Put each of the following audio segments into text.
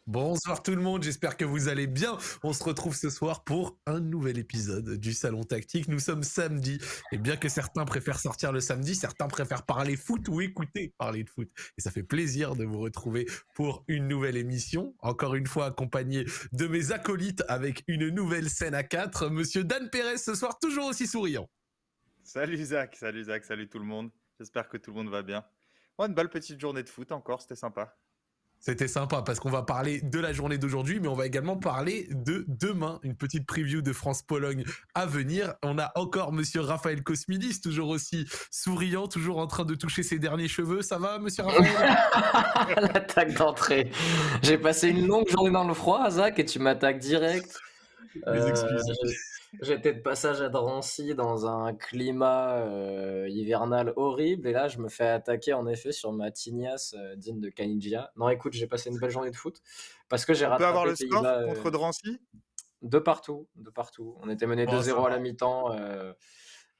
Bonsoir tout le monde, j'espère que vous allez bien. On se retrouve ce soir pour un nouvel épisode du Salon Tactique. Nous sommes samedi, et bien que certains préfèrent sortir le samedi, certains préfèrent parler foot ou écouter parler de foot. Et ça fait plaisir de vous retrouver pour une nouvelle émission, encore une fois accompagné de mes acolytes avec une nouvelle scène à 4. Monsieur Dan Pérez ce soir toujours aussi souriant. Salut Zach, salut tout le monde. J'espère que tout le monde va bien. Ouais, une belle petite journée de foot encore, c'était sympa. C'était sympa parce qu'on va parler de la journée d'aujourd'hui, mais on va également parler de demain, une petite preview de France-Pologne à venir. On a encore monsieur Raphaël Cosmidis, toujours aussi souriant, toujours en train de toucher ses derniers cheveux. Ça va, monsieur Raphaël? L'attaque d'entrée. J'ai passé une longue journée dans le froid, Zach, et tu m'attaques direct. Mes excuses. J'étais de passage à Drancy dans un climat hivernal horrible, et là je me fais attaquer en effet sur ma tignasse digne de Caniggia. Non, écoute, j'ai passé une belle journée de foot parce que j'ai On peut avoir rattrapé le score Pays-Bas contre Drancy? de partout, de partout. On était mené Bon, ça 2-0 à va. la mi-temps,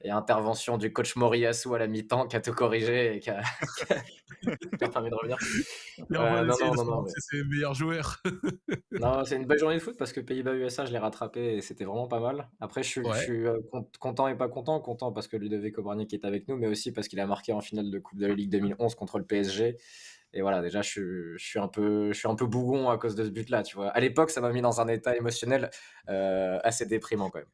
et intervention du coach Moriyasu à la mi-temps qui a tout corrigé et qui a permis de revenir. Il est en train Non, d'essayer non, de non, faire non, mais rentrer ses meilleurs joueurs. non, c'est une belle journée de foot parce que Pays-Bas-USA, je l'ai rattrapé et c'était vraiment pas mal. Après, je Ouais. suis content et pas content. Content parce que Ludovic Obraniak est avec nous, mais aussi parce qu'il a marqué en finale de Coupe de la Ligue 2011 contre le PSG. Et voilà, déjà, je suis un peu bougon à cause de ce but-là, tu vois. À l'époque, ça m'a mis dans un état émotionnel assez déprimant quand même.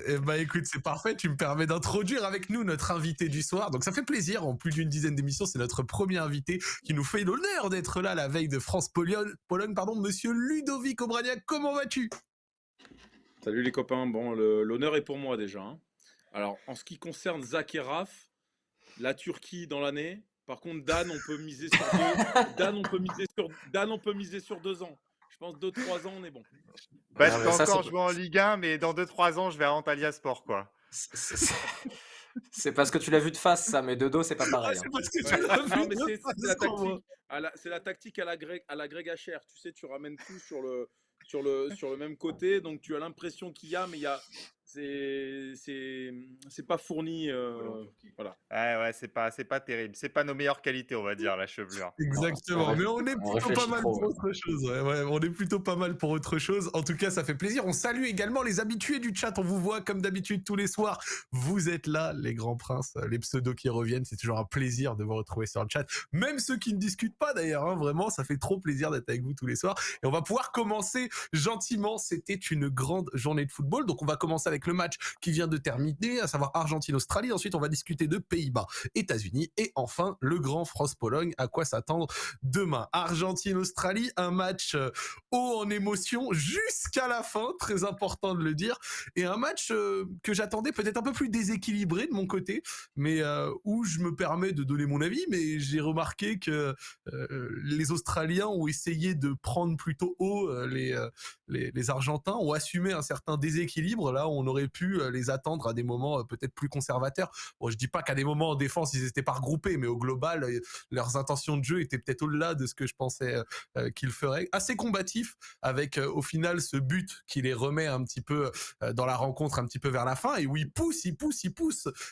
Eh ben écoute, c'est parfait. Tu me permets d'introduire avec nous notre invité du soir. Donc ça fait plaisir. En plus d'une dizaine d'émissions, c'est notre premier invité qui nous fait l'honneur d'être là la veille de France-Pologne. Pardon, monsieur Ludovic Obraniak. Comment vas-tu? Salut les copains, bon, l'honneur est pour moi déjà, hein. Alors, en ce qui concerne Zach et Raph, la Turquie dans l'année. Par contre, Dan, on peut miser sur deux. Dan, on peut miser sur 2 ans. Je pense 2-3 ans, on est bon. Bah, Non, je peux mais ça, encore jouer en Ligue 1, mais dans 2-3 ans, je vais à Antalya Sport, quoi. c'est- c'est parce que tu l'as vu de face, ça, mais de dos, c'est pas Ah, pareil, hein. c'est parce que tu Ouais. l'as Non, vu mais de c'est face, la crois-moi. tactique. C'est la tactique à la Greg Hacher. Tu sais, tu ramènes tout sur le même côté. Donc, tu as l'impression qu'il y a, mais il y a. C'est pas fourni. Voilà. Ouais, c'est pas terrible. C'est pas nos meilleures qualités, on va dire, la chevelure. Exactement, mais on est On plutôt pas réfléchit mal trop. pour autre chose. Ouais, on est plutôt pas mal pour autre chose. En tout cas, ça fait plaisir. On salue également les habitués du chat. On vous voit comme d'habitude tous les soirs. Vous êtes là, les grands princes, les pseudos qui reviennent. C'est toujours un plaisir de vous retrouver sur le chat. Même ceux qui ne discutent pas d'ailleurs, hein, vraiment, ça fait trop plaisir d'être avec vous tous les soirs. Et on va pouvoir commencer gentiment. C'était une grande journée de football. Donc on va commencer avec le match qui vient de terminer, à savoir Argentine-Australie. Ensuite, on va discuter de Pays-Bas, États-Unis et enfin le grand France-Pologne. À quoi s'attendre demain? Argentine-Australie, un match haut en émotion jusqu'à la fin, très important de le dire, et un match que j'attendais peut-être un peu plus déséquilibré de mon côté, mais où je me permets de donner mon avis, mais j'ai remarqué que les Australiens ont essayé de prendre plutôt haut les Argentins, ont assumé un certain déséquilibre, là où on aurait pu les attendre à des moments peut-être plus conservateurs. Bon, je dis pas qu'à des moments en défense, ils étaient pas regroupés, mais au global, leurs intentions de jeu étaient peut-être au-delà de ce que je pensais qu'ils feraient. Assez combatif, avec au final ce but qui les remet un petit peu dans la rencontre, un petit peu vers la fin, et où ils poussent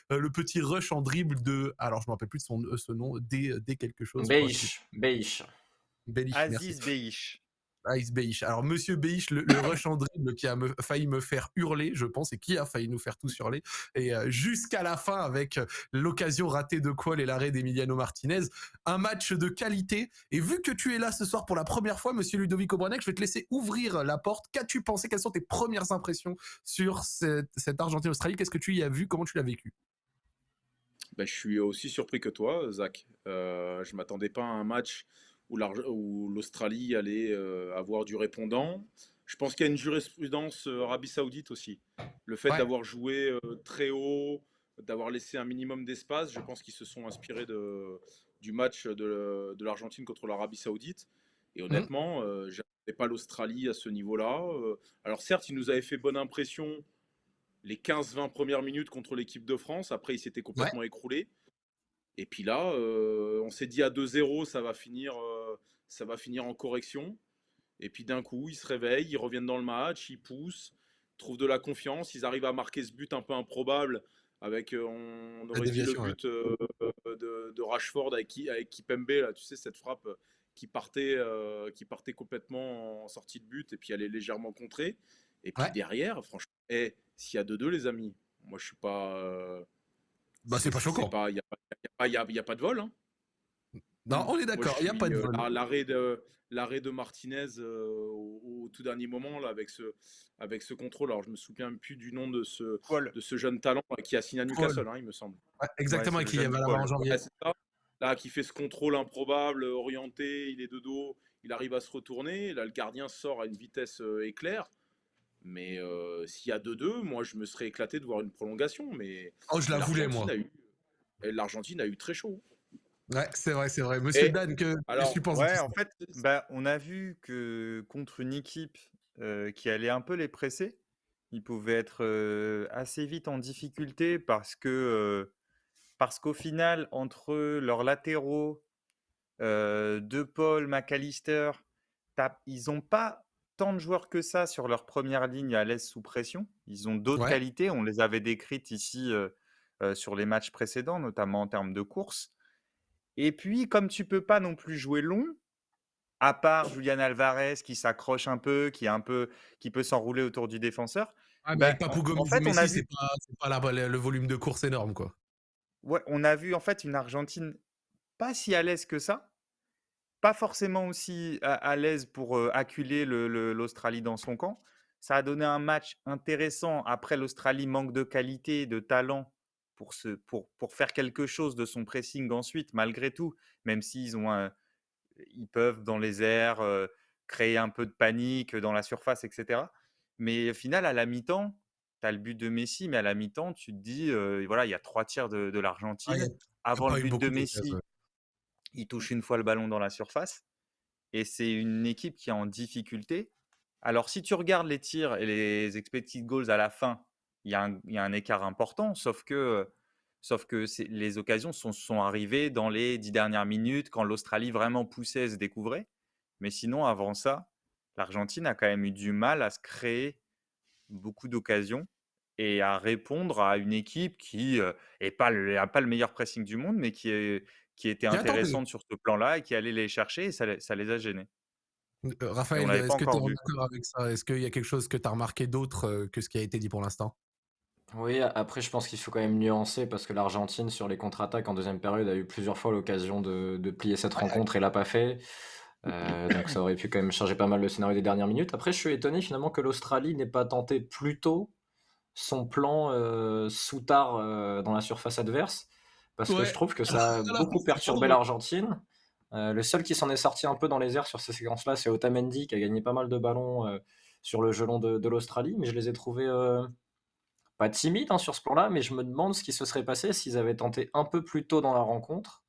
le petit rush en dribble de, alors je me rappelle plus de ce nom, D quelque chose, je crois. Beich. Bellich, merci. Aziz Beich. Ice Beich. Alors, monsieur Beich, le rush en dribble qui a failli me faire hurler, je pense, et qui a failli nous faire tous hurler. Et jusqu'à la fin, avec l'occasion ratée de Qual et l'arrêt d'Emiliano Martinez, un match de qualité. Et vu que tu es là ce soir pour la première fois, monsieur Ludovic Obraniak, je vais te laisser ouvrir la porte. Qu'as-tu pensé? Quelles sont tes premières impressions sur cette Argentine-Australie? Qu'est-ce que tu y as vu? Comment tu l'as vécu? Ben, je suis aussi surpris que toi, Zach. Je m'attendais pas à un match où l'Australie allait avoir du répondant. Je pense qu'il y a une jurisprudence Arabie Saoudite aussi. Le fait Ouais. d'avoir joué très haut, d'avoir laissé un minimum d'espace, je pense qu'ils se sont inspirés du match de l'Argentine contre l'Arabie Saoudite. Et Mmh. honnêtement, je n'attendais pas l'Australie à ce niveau-là. Alors certes, ils nous avaient fait bonne impression les 15-20 premières minutes contre l'équipe de France. Après, il s'était Ouais. complètement écroulé. Et puis là, on s'est dit à 2-0, ça va finir en correction. Et puis d'un coup, ils se réveillent, ils reviennent dans le match, ils poussent, trouvent de la confiance, ils arrivent à marquer ce but un peu improbable avec, on La aurait dit le déviation, ouais. but de Rashford avec Kipembe, là, tu sais, cette frappe qui partait complètement en sortie de but et puis elle est légèrement contrée. Et puis Ouais, derrière, franchement, s'il y a 2-2, les amis, moi je suis pas. bah c'est pas C'est choquant. pas, y a pas de vol, hein. Non, on est Moi, je d'accord, il n'y a pas suis de vol. l'arrêt de Martinez au tout dernier moment là avec ce contrôle. Alors je me souviens plus du nom Paul. de ce jeune talent là, qui a signé à Paul. Newcastle, hein, il me semble. Ouais, Ouais, exactement, c'est et le qui jeune va l'avoir en Paul. janvier. Ouais, c'est ça. Là, qui fait ce contrôle improbable, orienté, il est de dos, il arrive à se retourner. Là, le gardien sort à une vitesse éclair. Mais s'il y a 2-2, moi, je me serais éclaté de voir une prolongation. Oh, je la Mais voulais, moi. l'Argentine a eu très chaud. Ouais, c'est vrai, c'est vrai. Monsieur Et Dan, qu'est-ce que tu alors, penses de tout Ouais, ça? en fait, on a vu que contre une équipe qui allait un peu les presser, ils pouvaient être assez vite en difficulté parce qu'au final, entre leurs latéraux, De Paul, McAllister, ils n'ont pas tant de joueurs que ça sur leur première ligne à l'aise sous pression. Ils ont d'autres Ouais, qualités, on les avait décrites ici sur les matchs précédents, notamment en termes de course. Et puis, comme tu peux pas non plus jouer long, à part Julian Alvarez qui s'accroche un peu, qui peut s'enrouler autour du défenseur, ah, mais bah, avec Papou en Gomis et fait, on a Messi, vu, c'est pas le volume de course énorme, quoi. ouais, on a vu en fait une Argentine pas si à l'aise que ça, pas forcément aussi à l'aise pour acculer l'Australie dans son camp. Ça a donné un match intéressant. Après, l'Australie manque de qualité, de talent pour faire quelque chose de son pressing ensuite, malgré tout, même ils peuvent dans les airs créer un peu de panique dans la surface, etc. Mais au final, à la mi-temps, tu as le but de Messi, mais à la mi-temps, tu te dis, voilà, il y a 3 tiers de Ah, l'Argentine. y a Avant le pas eu but de beaucoup d'occasions. Messi, il touche une fois le ballon dans la surface. Et c'est une équipe qui est en difficulté. Alors, si tu regardes les tirs et les expected goals à la fin, il y a un écart important, sauf que les occasions sont arrivées dans les 10 dernières minutes, quand l'Australie vraiment poussait et se découvrait. Mais sinon, avant ça, l'Argentine a quand même eu du mal à se créer beaucoup d'occasions et à répondre à une équipe qui a pas le meilleur pressing du monde, mais qui était Qui attendait. intéressante sur ce plan-là et qui allait les chercher et ça les a gênés. Et on Raphaël, l'avait pas est-ce que tu es encore en vu. accord avec ça? Est-ce qu'il y a quelque chose que tu as remarqué d'autre que ce qui a été dit pour l'instant? Oui, après, je pense qu'il faut quand même nuancer parce que l'Argentine, sur les contre-attaques en deuxième période, a eu plusieurs fois l'occasion de plier cette Ouais, rencontre et l'a pas fait. Donc ça aurait pu quand même changer pas mal le scénario des dernières minutes. Après, je suis étonné finalement que l'Australie n'ait pas tenté plus tôt son plan Soutard dans la surface adverse, parce que je ouais, trouve que ça a à la fin, beaucoup c'est trop perturbé drôle. l'Argentine. Le seul qui s'en est sorti un peu dans les airs sur ces séquences-là, c'est Otamendi, qui a gagné pas mal de ballons sur le gelon de l'Australie, mais je les ai trouvés pas timides hein, sur ce plan-là, mais je me demande ce qui se serait passé s'ils avaient tenté un peu plus tôt dans la rencontre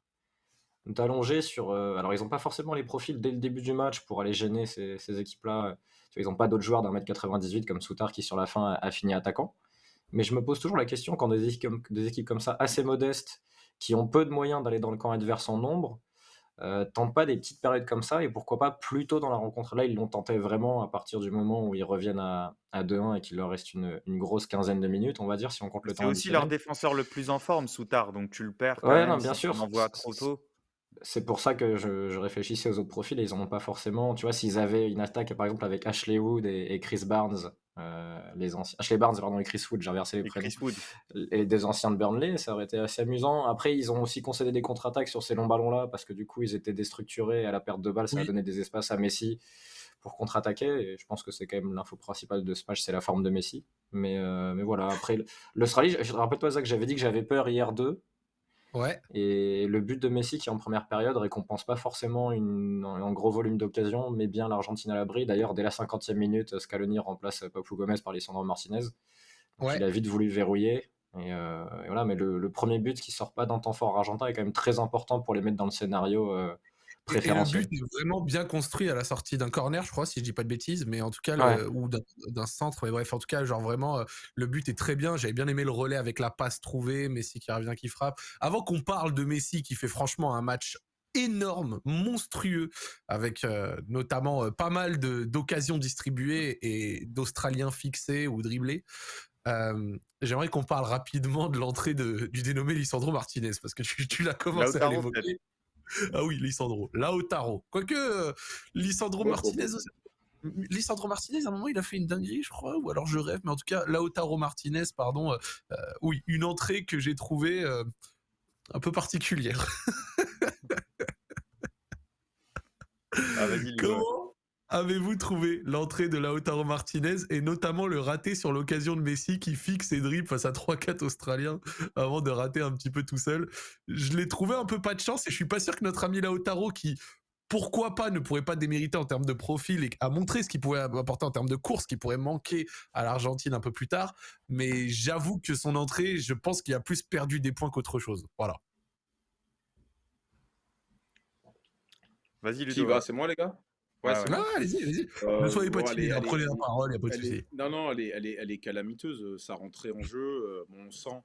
d'allonger sur. Alors, ils n'ont pas forcément les profils dès le début du match pour aller gêner ces équipes-là. Ils n'ont pas d'autres joueurs d'1,98 m comme Soutard qui, sur la fin, a fini attaquant. Mais je me pose toujours la question quand des équipes comme ça, assez modestes, qui ont peu de moyens d'aller dans le camp adverse en nombre, tentent pas des petites périodes comme ça et pourquoi pas plus tôt dans la rencontre. Là, ils l'ont tenté vraiment à partir du moment où ils reviennent à 2-1 et qu'il leur reste une grosse quinzaine de minutes, on va dire, si on compte le C'est temps aussi leur additionnel. défenseur le plus en forme, Soutard, donc tu le perds quand Ouais, non, même bien si tu sûr. l'envoies trop tôt. C'est pour ça que je réfléchissais aux autres profils et ils en ont pas forcément. Tu vois, s'ils avaient une attaque, par exemple, avec Ashley Wood et Chris Barnes, les anciens. Ashley Barnes, pardon, et Chris Wood, j'ai inversé les Et prénoms. Chris Wood. Les deux anciens de Burnley, ça aurait été assez amusant. Après, ils ont aussi concédé des contre-attaques sur ces longs ballons-là parce que du coup, ils étaient déstructurés. À la perte de balle, ça a Oui, donné des espaces à Messi pour contre-attaquer. Et je pense que c'est quand même l'info principale de ce match, c'est la forme de Messi. Mais voilà, après, l'Australie, je rappelle-toi, Zach, j'avais dit que j'avais peur hier d'eux. ouais. Et le but de Messi, qui en première période récompense pas forcément un gros volume d'occasion, mais bien l'Argentine à l'abri. D'ailleurs, dès la 50e minute, Scaloni remplace Papu Gomez par Lisandro Martinez. Donc il Ouais. a vite voulu verrouiller. Et voilà, mais le premier but qui sort pas d'un temps fort argentin est quand même très important pour les mettre dans le scénario Et le but préférentiel. est vraiment bien construit à la sortie d'un corner, je crois, si je dis pas de bêtises, mais en tout cas, Ouais, ou d'un centre, mais bref, en tout cas, genre vraiment, le but est très bien. J'avais bien aimé le relais avec la passe trouvée, Messi qui revient, qui frappe. Avant qu'on parle de Messi qui fait franchement un match énorme, monstrueux, avec notamment pas mal d'occasions distribuées et d'Australiens fixés ou dribblés. J'aimerais qu'on parle rapidement de l'entrée du dénommé Lisandro Martinez, parce que tu l'as commencé à Lautaro, peut-être. l'évoquer. Ah oui, Lisandro. Lautaro. Quoique, Lisandro Martinez aussi. Lisandro Martinez, à un moment, il a fait une dinguerie, je crois, ou alors je rêve, mais en tout cas, Lautaro Martinez, pardon, oui, une entrée que j'ai trouvée un peu particulière. Ah, vas-y, Ludo. Comment avez-vous trouvé l'entrée de Lautaro Martinez et notamment le raté sur l'occasion de Messi qui fixe et dribble face à 3-4 Australiens avant de rater un petit peu tout seul? Je l'ai trouvé un peu pas de chance et je suis pas sûr que notre ami Lautaro qui pourquoi pas ne pourrait pas démériter en termes de profil et a montré ce qu'il pouvait apporter en termes de course qui pourrait manquer à l'Argentine un peu plus tard, mais j'avoue que son entrée, je pense qu'il a plus perdu des points qu'autre chose. Voilà. Vas-y, Qui Ludo. va? C'est moi, les gars? Ouais, Ouais, c'est ouais. moi. Ah, allez-y, allez-y. Ne soyez pas Bon, timide, prenez la parole, il n'y a pas de souci. non, non, elle est calamiteuse. Sa rentrée en jeu, bon, on sent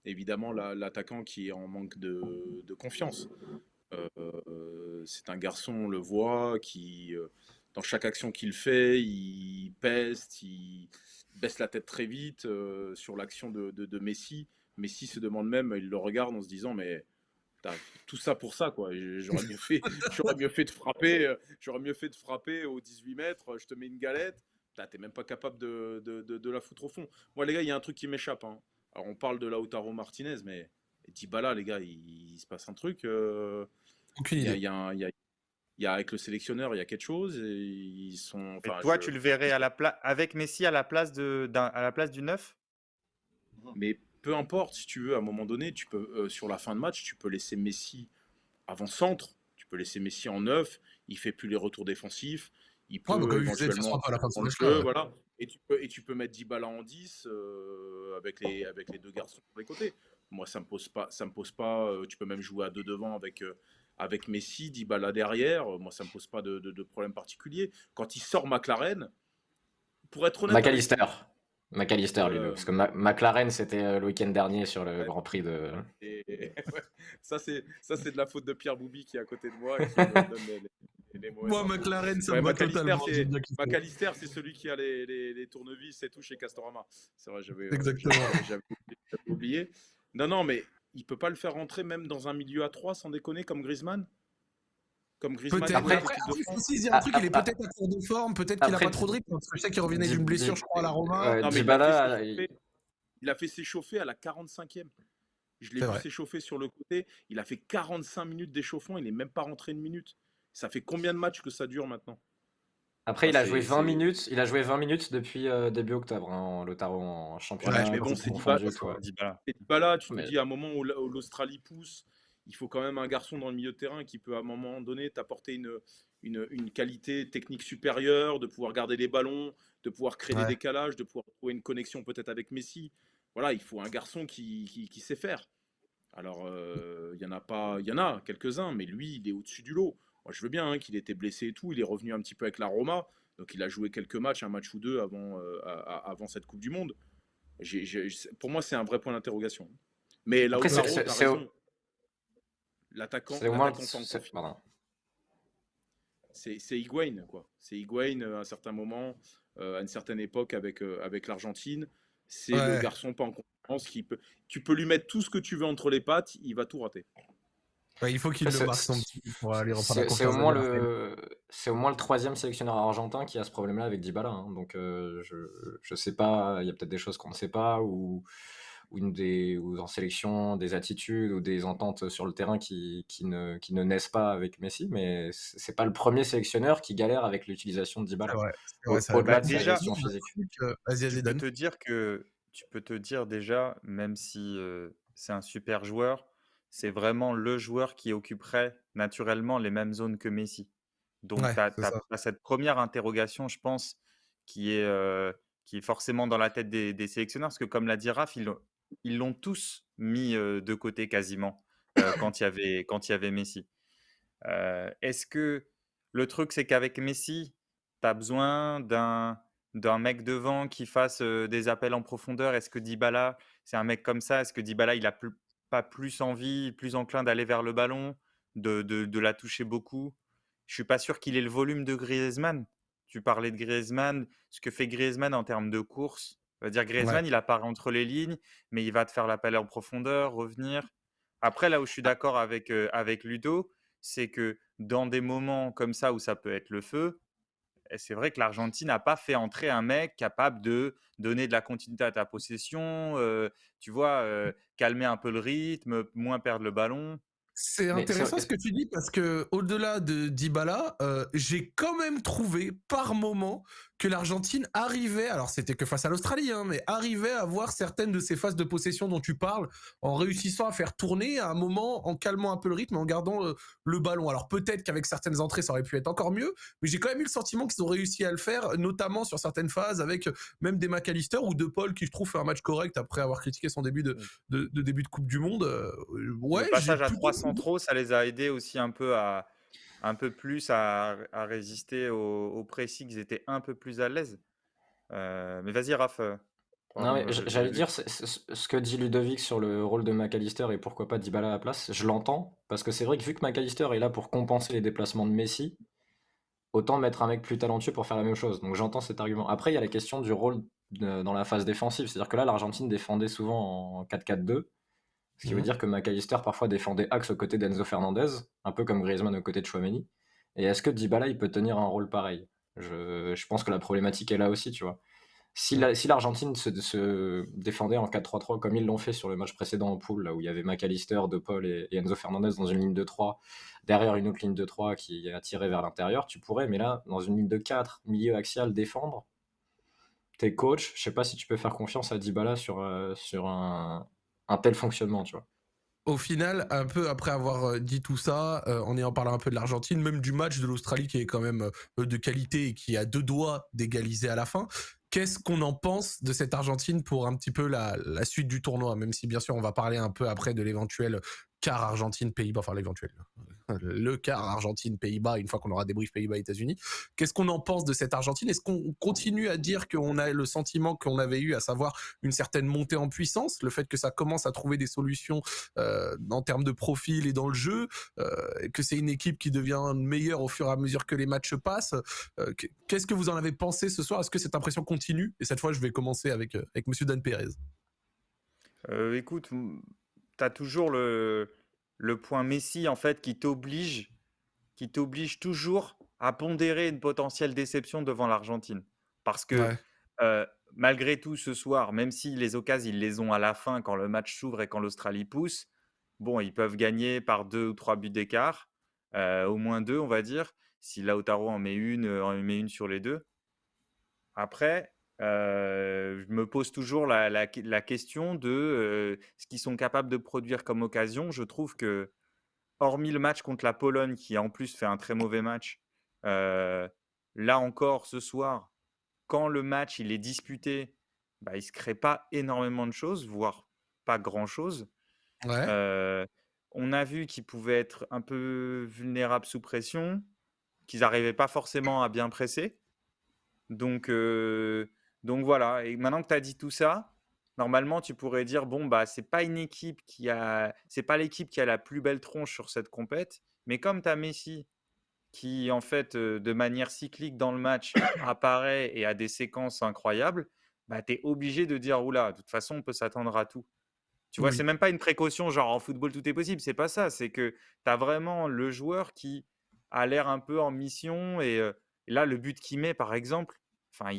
évidemment l'attaquant qui est en manque de confiance. C'est un garçon, on le voit, qui, dans chaque action qu'il fait, il peste, il baisse la tête très vite sur l'action de Messi. Messi se demande même, il le regarde en se disant, mais t'as tout ça pour ça, quoi. J'aurais mieux fait de frapper, j'aurais mieux fait de frapper aux 18 mètres, je te mets une galette, t'es même pas capable de la foutre au fond. Moi, les gars, il y a un truc qui m'échappe, hein. Alors, on parle de Lautaro Martinez, mais Dybala, les gars, il se passe un truc. Aucune Il y a, idée. avec le sélectionneur, il y a quelque chose. Et ils sont, Et enfin, toi, tu le verrais avec Messi à la place à la place du 9? mais peu importe, si tu veux, à un moment donné, tu peux, sur la fin de match, tu peux laisser Messi avant-centre, tu peux laisser Messi en neuf, il fait plus les retours défensifs, il Ouais, bah, peut comme je disais, de toute façon, éventuellement un peu à la fin de ce dans le match-là, jeu, ouais. voilà. Et tu peux mettre Dybala en 10 avec les deux garçons sur les côtés. Moi, ça me pose pas. Tu peux même jouer à deux devant avec Messi, Dybala derrière. Moi, ça me pose pas de problème particulier. Quand il sort McLaren, pour être honnête avec McAllister. vous, McAllister, lui, euh, parce que McLaren, c'était le week-end dernier sur le ouais, Grand Prix de. et, ouais, ça c'est de la faute de Pierre Boubi qui est à côté de moi et qui me donne les mauvaises Moi, infos. McLaren, ça Ouais, me va totalement. J'aime bien qu'il soit. McAllister, c'est celui qui a les tournevis et tout chez Castorama. C'est vrai, Exactement. j'avais oublié. Non, non, mais il peut pas le faire rentrer même dans un milieu à 3 sans déconner comme Griezmann. Comme Griezmann Peut-être. jouait Mais avec Après, après, l'équipe de il faut France. aussi se dire un a- truc, il est a- a- peut-être à court de forme, peut-être qu'il a après, pas trop de rythme, parce que je sais qu'il revenait d'une blessure, je crois, à la Roma. ouais, Non, mais Dybala, il a fait s'échauffer à la 45e. Je l'ai C'est vu vrai. s'échauffer sur le côté. Il a fait 45 minutes d'échauffement. Il n'est même pas rentré une minute. Ça fait combien de matchs que ça dure maintenant? après, Enfin, il a joué 20 minutes. Il a joué 20 minutes depuis début octobre, hein, en Lautaro, en Ouais, championnat, je Mais pense bon, que tout c'est confondu, Ouais, toi. Dybala. c'est pas là. Tu te Mais dis à un moment où l'Australie pousse, il faut quand même un garçon dans le milieu de terrain qui peut à un moment donné t'apporter une qualité technique supérieure, de pouvoir garder les ballons, de pouvoir créer des ouais. décalages, de pouvoir trouver une connexion peut-être avec Messi. Voilà, il faut un garçon qui sait faire. Alors, il y en a pas, il y en a quelques-uns, mais lui, il est au-dessus du lot. Moi, je veux bien hein, qu'il était blessé et tout. Il est revenu un petit peu avec la Roma, donc il a joué quelques matchs, un match ou deux avant, avant cette Coupe du Monde. Pour moi, c'est un vrai point d'interrogation. Mais après, Lautaro, tu as raison. c'est au moins. L'attaquant pas en confiance. Pardon. C'est Higuaín, quoi. C'est Higuaín à un certain moment, à une certaine époque avec l'Argentine. C'est le Ouais. garçon pas en confiance qui peut. Tu peux lui mettre tout ce que tu veux entre les pattes, il va tout rater. Ouais, il faut qu'il Après, le marque son petit pour aller reprendre la c'est au confiance moins d'Albertine. c'est au moins le troisième sélectionneur argentin qui a ce problème-là avec Dybala, hein. Donc je sais pas, il y a peut-être des choses qu'on ne sait pas ou en sélection des attitudes ou des ententes sur le terrain qui ne naissent pas avec Messi, mais c'est pas le premier sélectionneur qui galère avec l'utilisation de C'est Dybala, vrai, c'est vrai, c'est vrai. Bah, au-delà de sa déjà, gestion physique. Vas-y, tu vas-y, peux Dan. te dire tu peux te dire déjà, même si c'est un super joueur, c'est vraiment le joueur qui occuperait naturellement les mêmes zones que Messi. Donc, Ouais, tu c'est ça. as cette première interrogation, je pense, qui est forcément dans la tête des sélectionneurs, parce que comme l'a dit Raph, ils l'ont tous mis de côté quasiment quand il y avait Messi. Est-ce que le truc, c'est qu'avec Messi, tu as besoin d'un mec devant qui fasse des appels en profondeur? Est-ce que Dybala, c'est un mec comme ça? Est-ce que Dybala, il a pas plus envie, plus enclin d'aller vers le ballon, de la toucher beaucoup? Je suis pas sûr qu'il ait le volume de Griezmann. Tu parlais de Griezmann, ce que fait Griezmann en termes de course. Ça veut dire Ouais. Griezmann, il apparaît entre les lignes, mais il va te faire l'appel en profondeur, revenir. Après, là où je suis d'accord avec Ludo, c'est que dans des moments comme ça où ça peut être le feu, c'est vrai que l'Argentine n'a pas fait entrer un mec capable de donner de la continuité à ta possession, tu vois, calmer un peu le rythme, moins perdre le ballon. C'est Mais c'est intéressant ce que tu dis parce que au-delà de Dybala, j'ai quand même trouvé par moment que l'Argentine arrivait, alors c'était que face à l'Australie, hein, mais arrivait à avoir certaines de ces phases de possession dont tu parles en réussissant à faire tourner à un moment, en calmant un peu le rythme, en gardant le ballon. Alors peut-être qu'avec certaines entrées ça aurait pu être encore mieux, mais j'ai quand même eu le sentiment qu'ils ont réussi à le faire, notamment sur certaines phases avec même des McAllister ou De Paul qui je trouve fait un match correct après avoir critiqué son début de début de Coupe du Monde. Le Ouais, j'ai passage à plutôt 3 centraux, ça les a aidés aussi un peu à résister au pressing, ils étaient un peu plus à l'aise. Mais vas-y Raph, Non, mais pardon, j'allais je dire, ce que dit Ludovic sur le rôle de McAllister et pourquoi pas Dybala à la place, je l'entends, parce que c'est vrai que vu que McAllister est là pour compenser les déplacements de Messi, autant mettre un mec plus talentueux pour faire la même chose. Donc j'entends cet argument. Après, il y a la question du rôle dans la phase défensive. C'est-à-dire que là, l'Argentine défendait souvent en 4-4-2, ce qui veut Mhm. dire que McAllister parfois défendait axe aux côtés d'Enzo Fernandez, un peu comme Griezmann aux côtés de Chouameni. Et est-ce que Dybala, il peut tenir un rôle pareil? Je pense que la problématique est là aussi, tu vois. Si l'Argentine se défendait en 4-3-3 comme ils l'ont fait sur le match précédent en poule, là où il y avait McAllister, De Paul et Enzo Fernandez dans une ligne de 3, derrière une autre ligne de 3 qui a tiré vers l'intérieur, tu pourrais, mais là, dans une ligne de 4, milieu axial, défendre, t'es coach, je sais pas si tu peux faire confiance à Dybala sur un tel fonctionnement, tu vois. Au final, un peu après avoir dit tout ça, en ayant parlé un peu de l'Argentine, même du match de l'Australie qui est quand même de qualité et qui a deux doigts d'égaliser à la fin, qu'est-ce qu'on en pense de cette Argentine pour un petit peu la suite du tournoi, même si bien sûr on va parler un peu après de l'éventuel quart Argentine-Pays-Bas, enfin l'éventuel, le quart Argentine-Pays-Bas, une fois qu'on aura débrief Pays-Bas-États-Unis. Qu'est-ce qu'on en pense de cette Argentine? Est-ce qu'on continue à dire qu'on a le sentiment qu'on avait eu, à savoir une certaine montée en puissance, le fait que ça commence à trouver des solutions en termes de profil et dans le jeu, que c'est une équipe qui devient meilleure au fur et à mesure que les matchs passent. Qu'est-ce que vous en avez pensé ce soir? Est-ce que cette impression continue? Et cette fois, je vais commencer avec Monsieur Dan Pérez. écoute, tu as toujours le point Messi en fait qui t'oblige toujours à pondérer une potentielle déception devant l'Argentine. Parce que Ouais. malgré tout, ce soir, même si les occasions, ils les ont à la fin quand le match s'ouvre et quand l'Australie pousse, bon, ils peuvent gagner par 2 ou 3 buts d'écart, au moins 2, on va dire. Si Lautaro en met une sur les deux. Après, je me pose toujours la question de ce qu'ils sont capables de produire comme occasion. Je trouve que, hormis le match contre la Pologne, qui en plus fait un très mauvais match, heu, là encore ce soir, quand le match il est disputé, bah, il ne se crée pas énormément de choses, voire pas grand-chose. Ouais. Heu, on a vu qu'ils pouvaient être un peu vulnérables sous pression, qu'ils n'arrivaient pas forcément à bien presser. Donc, voilà, et maintenant que tu as dit tout ça, normalement tu pourrais dire: «Bon, bah, c'est pas l'équipe qui a la plus belle tronche sur cette compète», mais comme tu as Messi qui en fait, de manière cyclique dans le match apparaît et a des séquences incroyables, bah, tu es obligé de dire: «Ouh là, de toute façon on peut s'attendre à tout». Tu vois? C'est Oui. même pas une précaution genre en football tout est possible, c'est pas ça, c'est que tu as vraiment le joueur qui a l'air un peu en mission, et là le but qu'il met par exemple, enfin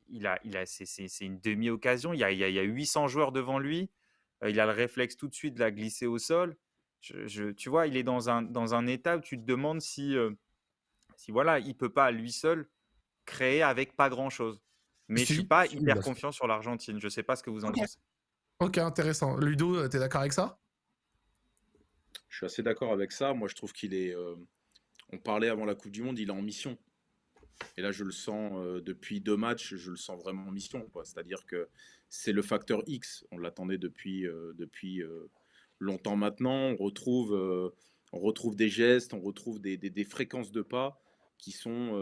il a c'est une demi-occasion, il y a 800 joueurs devant lui, il a le réflexe tout de suite de la glisser au sol. Tu vois? Il est dans un état où tu te demandes si voilà, il peut pas à lui seul créer avec pas grand chose. Mais je suis Si, pas si, hyper bien sûr. confiant sur l'Argentine, je sais pas ce que vous en Ok. pensez? Ok, intéressant. Ludo, t'es d'accord avec ça? Je suis assez d'accord avec ça. Moi, je trouve qu'il est. On parlait avant la Coupe du Monde, il est en mission. Et là, je le sens depuis 2 matchs, je le sens vraiment en mission, quoi. C'est-à-dire que c'est le facteur X. On l'attendait depuis longtemps maintenant. On retrouve des gestes, on retrouve des fréquences de pas qui sont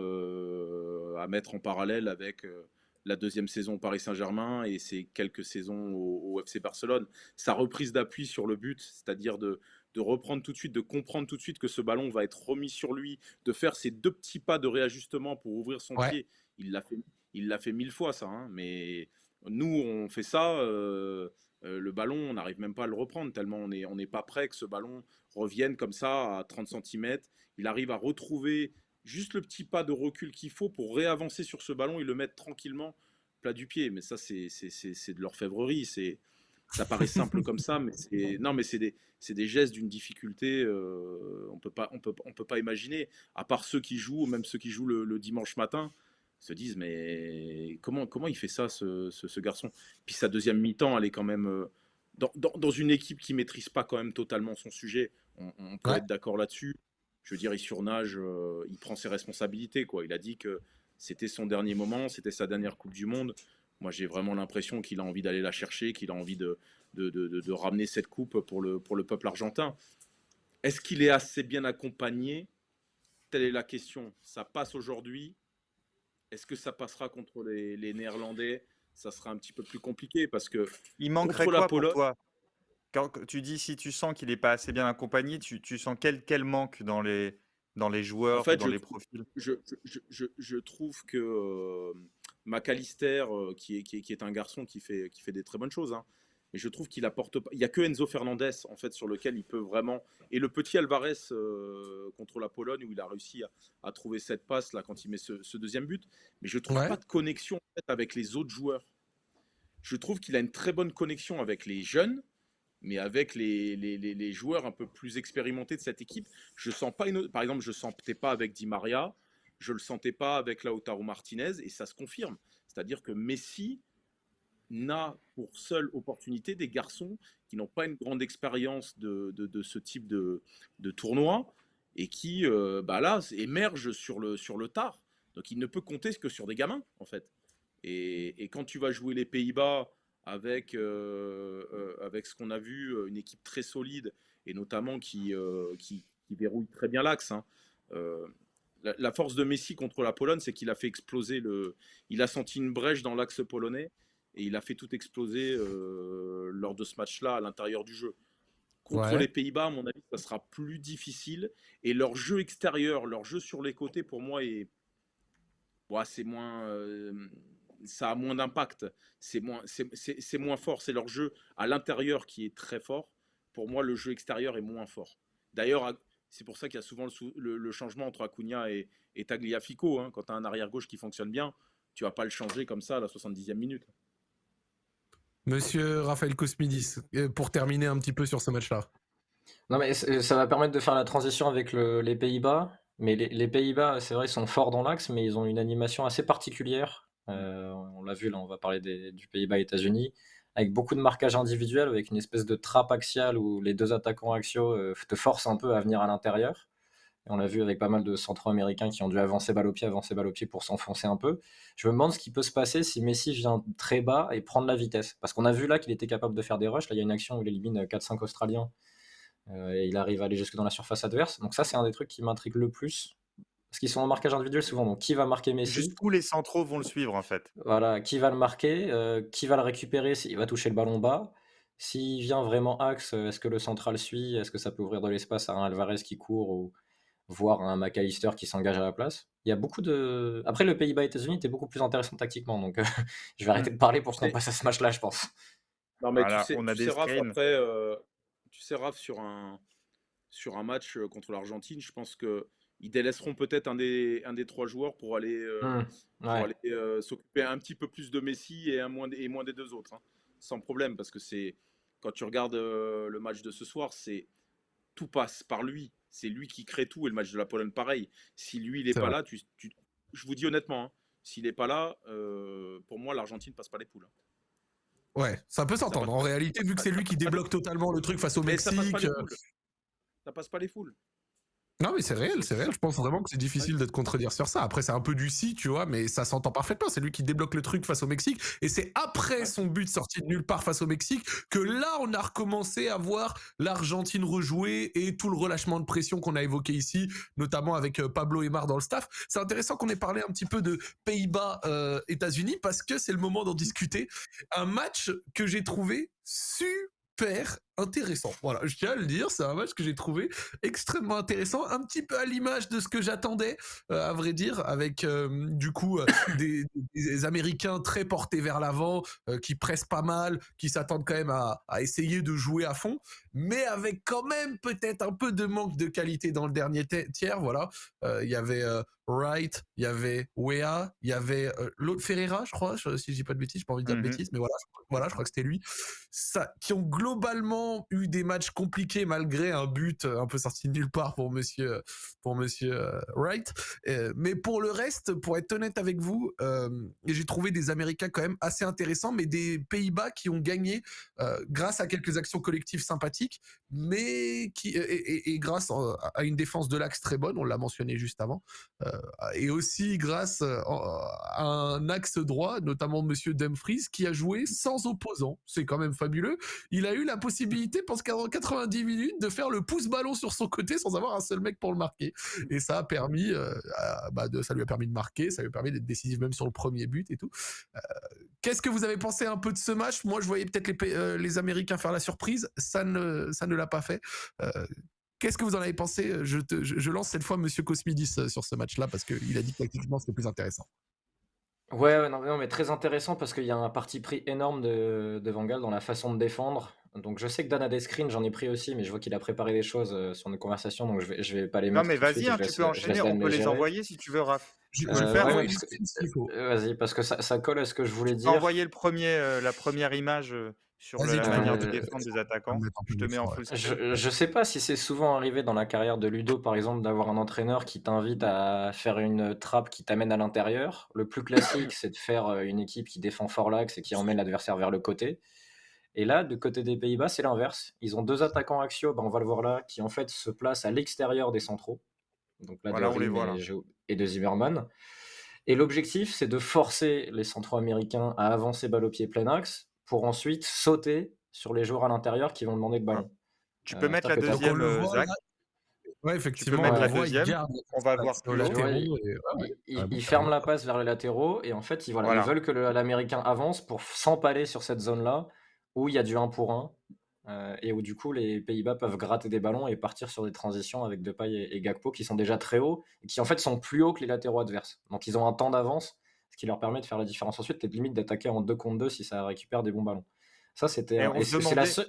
à mettre en parallèle avec la deuxième saison au Paris Saint-Germain et ces quelques saisons au FC Barcelone. Sa reprise d'appui sur le but, c'est-à-dire de reprendre tout de suite, de comprendre tout de suite que ce ballon va être remis sur lui, de faire ces 2 petits pas de réajustement pour ouvrir son Ouais. pied. Il l'a fait 1000 fois, ça, hein, mais nous, on fait ça Le ballon, on n'arrive même pas à le reprendre tellement on n'est pas prêt que ce ballon revienne comme ça à 30 centimètres. Il arrive à retrouver juste le petit pas de recul qu'il faut pour réavancer sur ce ballon et le mettre tranquillement plat du pied. Mais ça, c'est de l'orfèvrerie. Ça paraît simple comme ça, mais non, mais c'est des gestes d'une difficulté. On peut pas imaginer. À part ceux qui jouent, même ceux qui jouent le dimanche matin, se disent mais comment il fait ça, ce garçon? Puis sa deuxième mi-temps, elle est quand même dans une équipe qui maîtrise pas quand même totalement son sujet. On peut Ouais. être d'accord là-dessus. Je veux dire, il surnage, il prend ses responsabilités, quoi. Il a dit que c'était son dernier moment, c'était sa dernière Coupe du Monde. Moi, j'ai vraiment l'impression qu'il a envie d'aller la chercher, qu'il a envie de ramener cette coupe pour le peuple argentin. Est-ce qu'il est assez bien accompagné? Telle est la question. Ça passe aujourd'hui. Est-ce que ça passera contre les Néerlandais? Ça sera un petit peu plus compliqué parce que Il manquerait contre la quoi pour Pologne, toi? Quand tu dis si tu sens qu'il n'est pas assez bien accompagné, tu sens quel manque dans les en joueurs ou fait, dans les profils? je trouve que McAllister, qui est un garçon qui fait des très bonnes choses, hein, mais je trouve qu'il apporte pas. Il n'y a que Enzo Fernandez, en fait, sur lequel il peut vraiment. Et le petit Alvarez contre la Pologne, où il a réussi à trouver cette passe là quand il met ce deuxième but. Mais je trouve Ouais. pas de connexion en fait, avec les autres joueurs. Je trouve qu'il a une très bonne connexion avec les jeunes, mais avec les joueurs un peu plus expérimentés de cette équipe, je sens pas par exemple, je ne sentais pas avec Di Maria, je le sentais pas avec Lautaro Martinez, et ça se confirme. C'est-à-dire que Messi n'a pour seule opportunité des garçons qui n'ont pas une grande expérience de ce type de tournoi et qui là émergent sur le tard. Donc il ne peut compter que sur des gamins en fait. Et quand tu vas jouer les Pays-Bas avec ce qu'on a vu, une équipe très solide et notamment qui verrouille très bien l'axe, hein. La force de Messi contre la Pologne, c'est qu'il a fait exploser il a senti une brèche dans l'axe polonais et il a fait tout exploser lors de ce match-là à l'intérieur du jeu. Contre Ouais. les Pays-Bas, à mon avis, ça sera plus difficile et leur jeu extérieur, leur jeu sur les côtés, pour moi, c'est moins, ça a moins d'impact, c'est moins fort. C'est leur jeu à l'intérieur qui est très fort. Pour moi, le jeu extérieur est moins fort. D'ailleurs, c'est pour ça qu'il y a souvent le changement entre Acuna et Tagliafico, hein. Quand tu as un arrière-gauche qui fonctionne bien, tu vas pas le changer comme ça à la 70e minute. Monsieur Raphaël Cosmidis, pour terminer un petit peu sur ce match-là. Non, mais ça va permettre de faire la transition avec les Pays-Bas. Mais les Pays-Bas, c'est vrai, ils sont forts dans l'axe, mais ils ont une animation assez particulière. On l'a vu, là, on va parler du Pays-Bas-États-Unis, avec beaucoup de marquage individuel, avec une espèce de trappe axiale où les deux attaquants axiaux te forcent un peu à venir à l'intérieur. Et on l'a vu avec pas mal de centro-américains qui ont dû avancer balle au pied pour s'enfoncer un peu. Je me demande ce qui peut se passer si Messi vient très bas et prendre la vitesse. Parce qu'on a vu là qu'il était capable de faire des rushs. Là, il y a une action où il élimine 4-5 Australiens et il arrive à aller jusque dans la surface adverse. Donc ça, c'est un des trucs qui m'intrigue le plus. Parce qu'ils sont en marquage individuel souvent. Donc qui va marquer Messi? Jusqu'où les centraux vont le suivre en fait? Voilà, qui va le marquer? Qui va le récupérer s'il va toucher le ballon bas? S'il vient vraiment axe, est-ce que le central suit? Est-ce que ça peut ouvrir de l'espace à un Alvarez qui court ou voire un McAllister qui s'engage à la place? Il y a beaucoup de. Après, le Pays-Bas-États-Unis était beaucoup plus intéressant tactiquement. Donc je vais arrêter de parler pour Tu qu'on sais, passe à ce match-là, je pense. non mais Voilà, on a tu des sais Raph, strains. après, tu sais Raph, sur un match contre l'Argentine, je pense que ils délaisseront peut-être un des trois joueurs pour Ouais. aller s'occuper un petit peu plus de Messi et moins des deux autres, hein. Sans problème, parce que quand tu regardes le match de ce soir, tout passe par lui. C'est lui qui crée tout, et le match de la Pologne, pareil. Si lui, il n'est C'est pas vrai. là, je vous dis honnêtement, hein, s'il n'est pas là, pour moi, l'Argentine passe pas les poules, hein. Ouais, ça peut Ça s'entendre. passe En pas, réalité, vu que c'est lui qui ça passe pas les débloque totalement le truc face au Mais ça passe pas Mexique. les poules. Ça passe pas les poules. Non, mais c'est réel, c'est réel. Je pense vraiment que c'est Ouais. difficile de te contredire sur ça. Après, c'est un peu du si, tu vois, mais ça s'entend parfaitement. C'est lui qui débloque le truc face au Mexique. Et c'est après Ouais. son but sorti de nulle part face au Mexique que là, on a recommencé à voir l'Argentine rejouer et tout le relâchement de pression qu'on a évoqué ici, notamment avec Pablo Aimar dans le staff. C'est intéressant qu'on ait parlé un petit peu de Pays-Bas, États-Unis, parce que c'est le moment d'en discuter. Un match que j'ai trouvé super intéressant. Voilà, je tiens à le dire, c'est un match que j'ai trouvé extrêmement intéressant, un petit peu à l'image de ce que j'attendais, à vrai dire, avec du coup des Américains très portés vers l'avant, qui pressent pas mal, qui s'attendent quand même à essayer de jouer à fond, mais avec quand même peut-être un peu de manque de qualité dans le dernier tiers. Voilà, il y avait Wright, il y avait Wea, il y avait l'autre Ferreira, je crois, si je dis pas de bêtises, j'ai pas envie de dire de Mhm. bêtises, mais voilà, je crois que c'était lui. Ça, qui ont globalement eu des matchs compliqués malgré un but un peu sorti de nulle part pour monsieur Wright. Mais pour le reste, pour être honnête avec vous, j'ai trouvé des Américains quand même assez intéressants, mais des Pays-Bas qui ont gagné grâce à quelques actions collectives sympathiques, mais et grâce à une défense de l'axe très bonne, on l'a mentionné juste avant, et aussi grâce à un axe droit, notamment Monsieur Dumfries, qui a joué sans opposant. C'est quand même fabuleux. Il a eu la possibilité, pense qu'en 90 minutes, de faire le pouce-ballon sur son côté sans avoir un seul mec pour le marquer. Et ça a permis, ça lui a permis de marquer, ça lui a permis d'être décisif même sur le premier but et tout. Qu'est-ce que vous avez pensé un peu de ce match? Moi, je voyais peut-être les Américains faire la surprise. Ça ne l'a pas fait. Euh, Qu'est-ce que vous en avez pensé? Je lance cette fois Monsieur Cosmidis sur ce match-là parce qu'il a dit que tactiquement c'était plus intéressant. Ouais, ouais, non, non, mais très intéressant parce qu'il y a un parti pris énorme de Van Gaal dans la façon de défendre. Donc je sais que Dan a des screens, j'en ai pris aussi, mais je vois qu'il a préparé des choses sur nos conversations, donc je vais pas les Non, mettre mais tout de suite vas-y, et hein, tu peux je laisse enchaîner. On Dan peut les les gérer. envoyer si tu veux, Raph. Je peux le peux faire, envoyer Ouais, les parce que, screens s'il faut. vas-y, parce que ça colle à ce que je voulais Tu peux envoyer dire. la première image sur Vas-y, la tu peux me manière mettre de un peu défendre des d'écran. Tu peux me attaquants. mettre un peu Je te mets en d'écran, ouais. full screen. Je sais pas si c'est souvent arrivé dans la carrière de Ludo, par exemple, d'avoir un entraîneur qui t'invite à faire une trappe qui t'amène à l'intérieur. Le plus classique, c'est de faire une équipe qui défend fort l'axe et qui emmène l'adversaire vers le côté. Et là, du côté des Pays-Bas, c'est l'inverse. Ils ont deux attaquants axiaux, on va le voir là, qui en fait se placent à l'extérieur des centraux. Donc là, de Voilà, on les Riem voit là. et de Zimmerman. Et l'objectif, c'est de forcer les centraux américains à avancer balle au pied plein axe pour ensuite sauter sur les joueurs à l'intérieur qui vont demander le Voilà. ballon. Tu peux mettre la C'est-à-dire que Donc on deuxième, le voit Zach. là. Ouais, Tu peux effectivement, on mettre le la ouais, voit, il deuxième. garde On va le voir l'accès aux plus haut. tu vois, latéraux. Et, ouais, carrément, ils carrément. ferment la passe vers les latéraux et en fait, voilà, ils Voilà. veulent que l'Américain avance pour s'empaler sur cette zone-là où il y a du 1 pour 1 et où du coup les Pays-Bas peuvent gratter des ballons et partir sur des transitions avec Depay et Gakpo qui sont déjà très hauts et qui en fait sont plus hauts que les latéraux adverses. Donc ils ont un temps d'avance, ce qui leur permet de faire la différence ensuite et de limite d'attaquer en 2 contre 2 si ça récupère des bons ballons. Ça, Et et on se c'est la demandait. seule.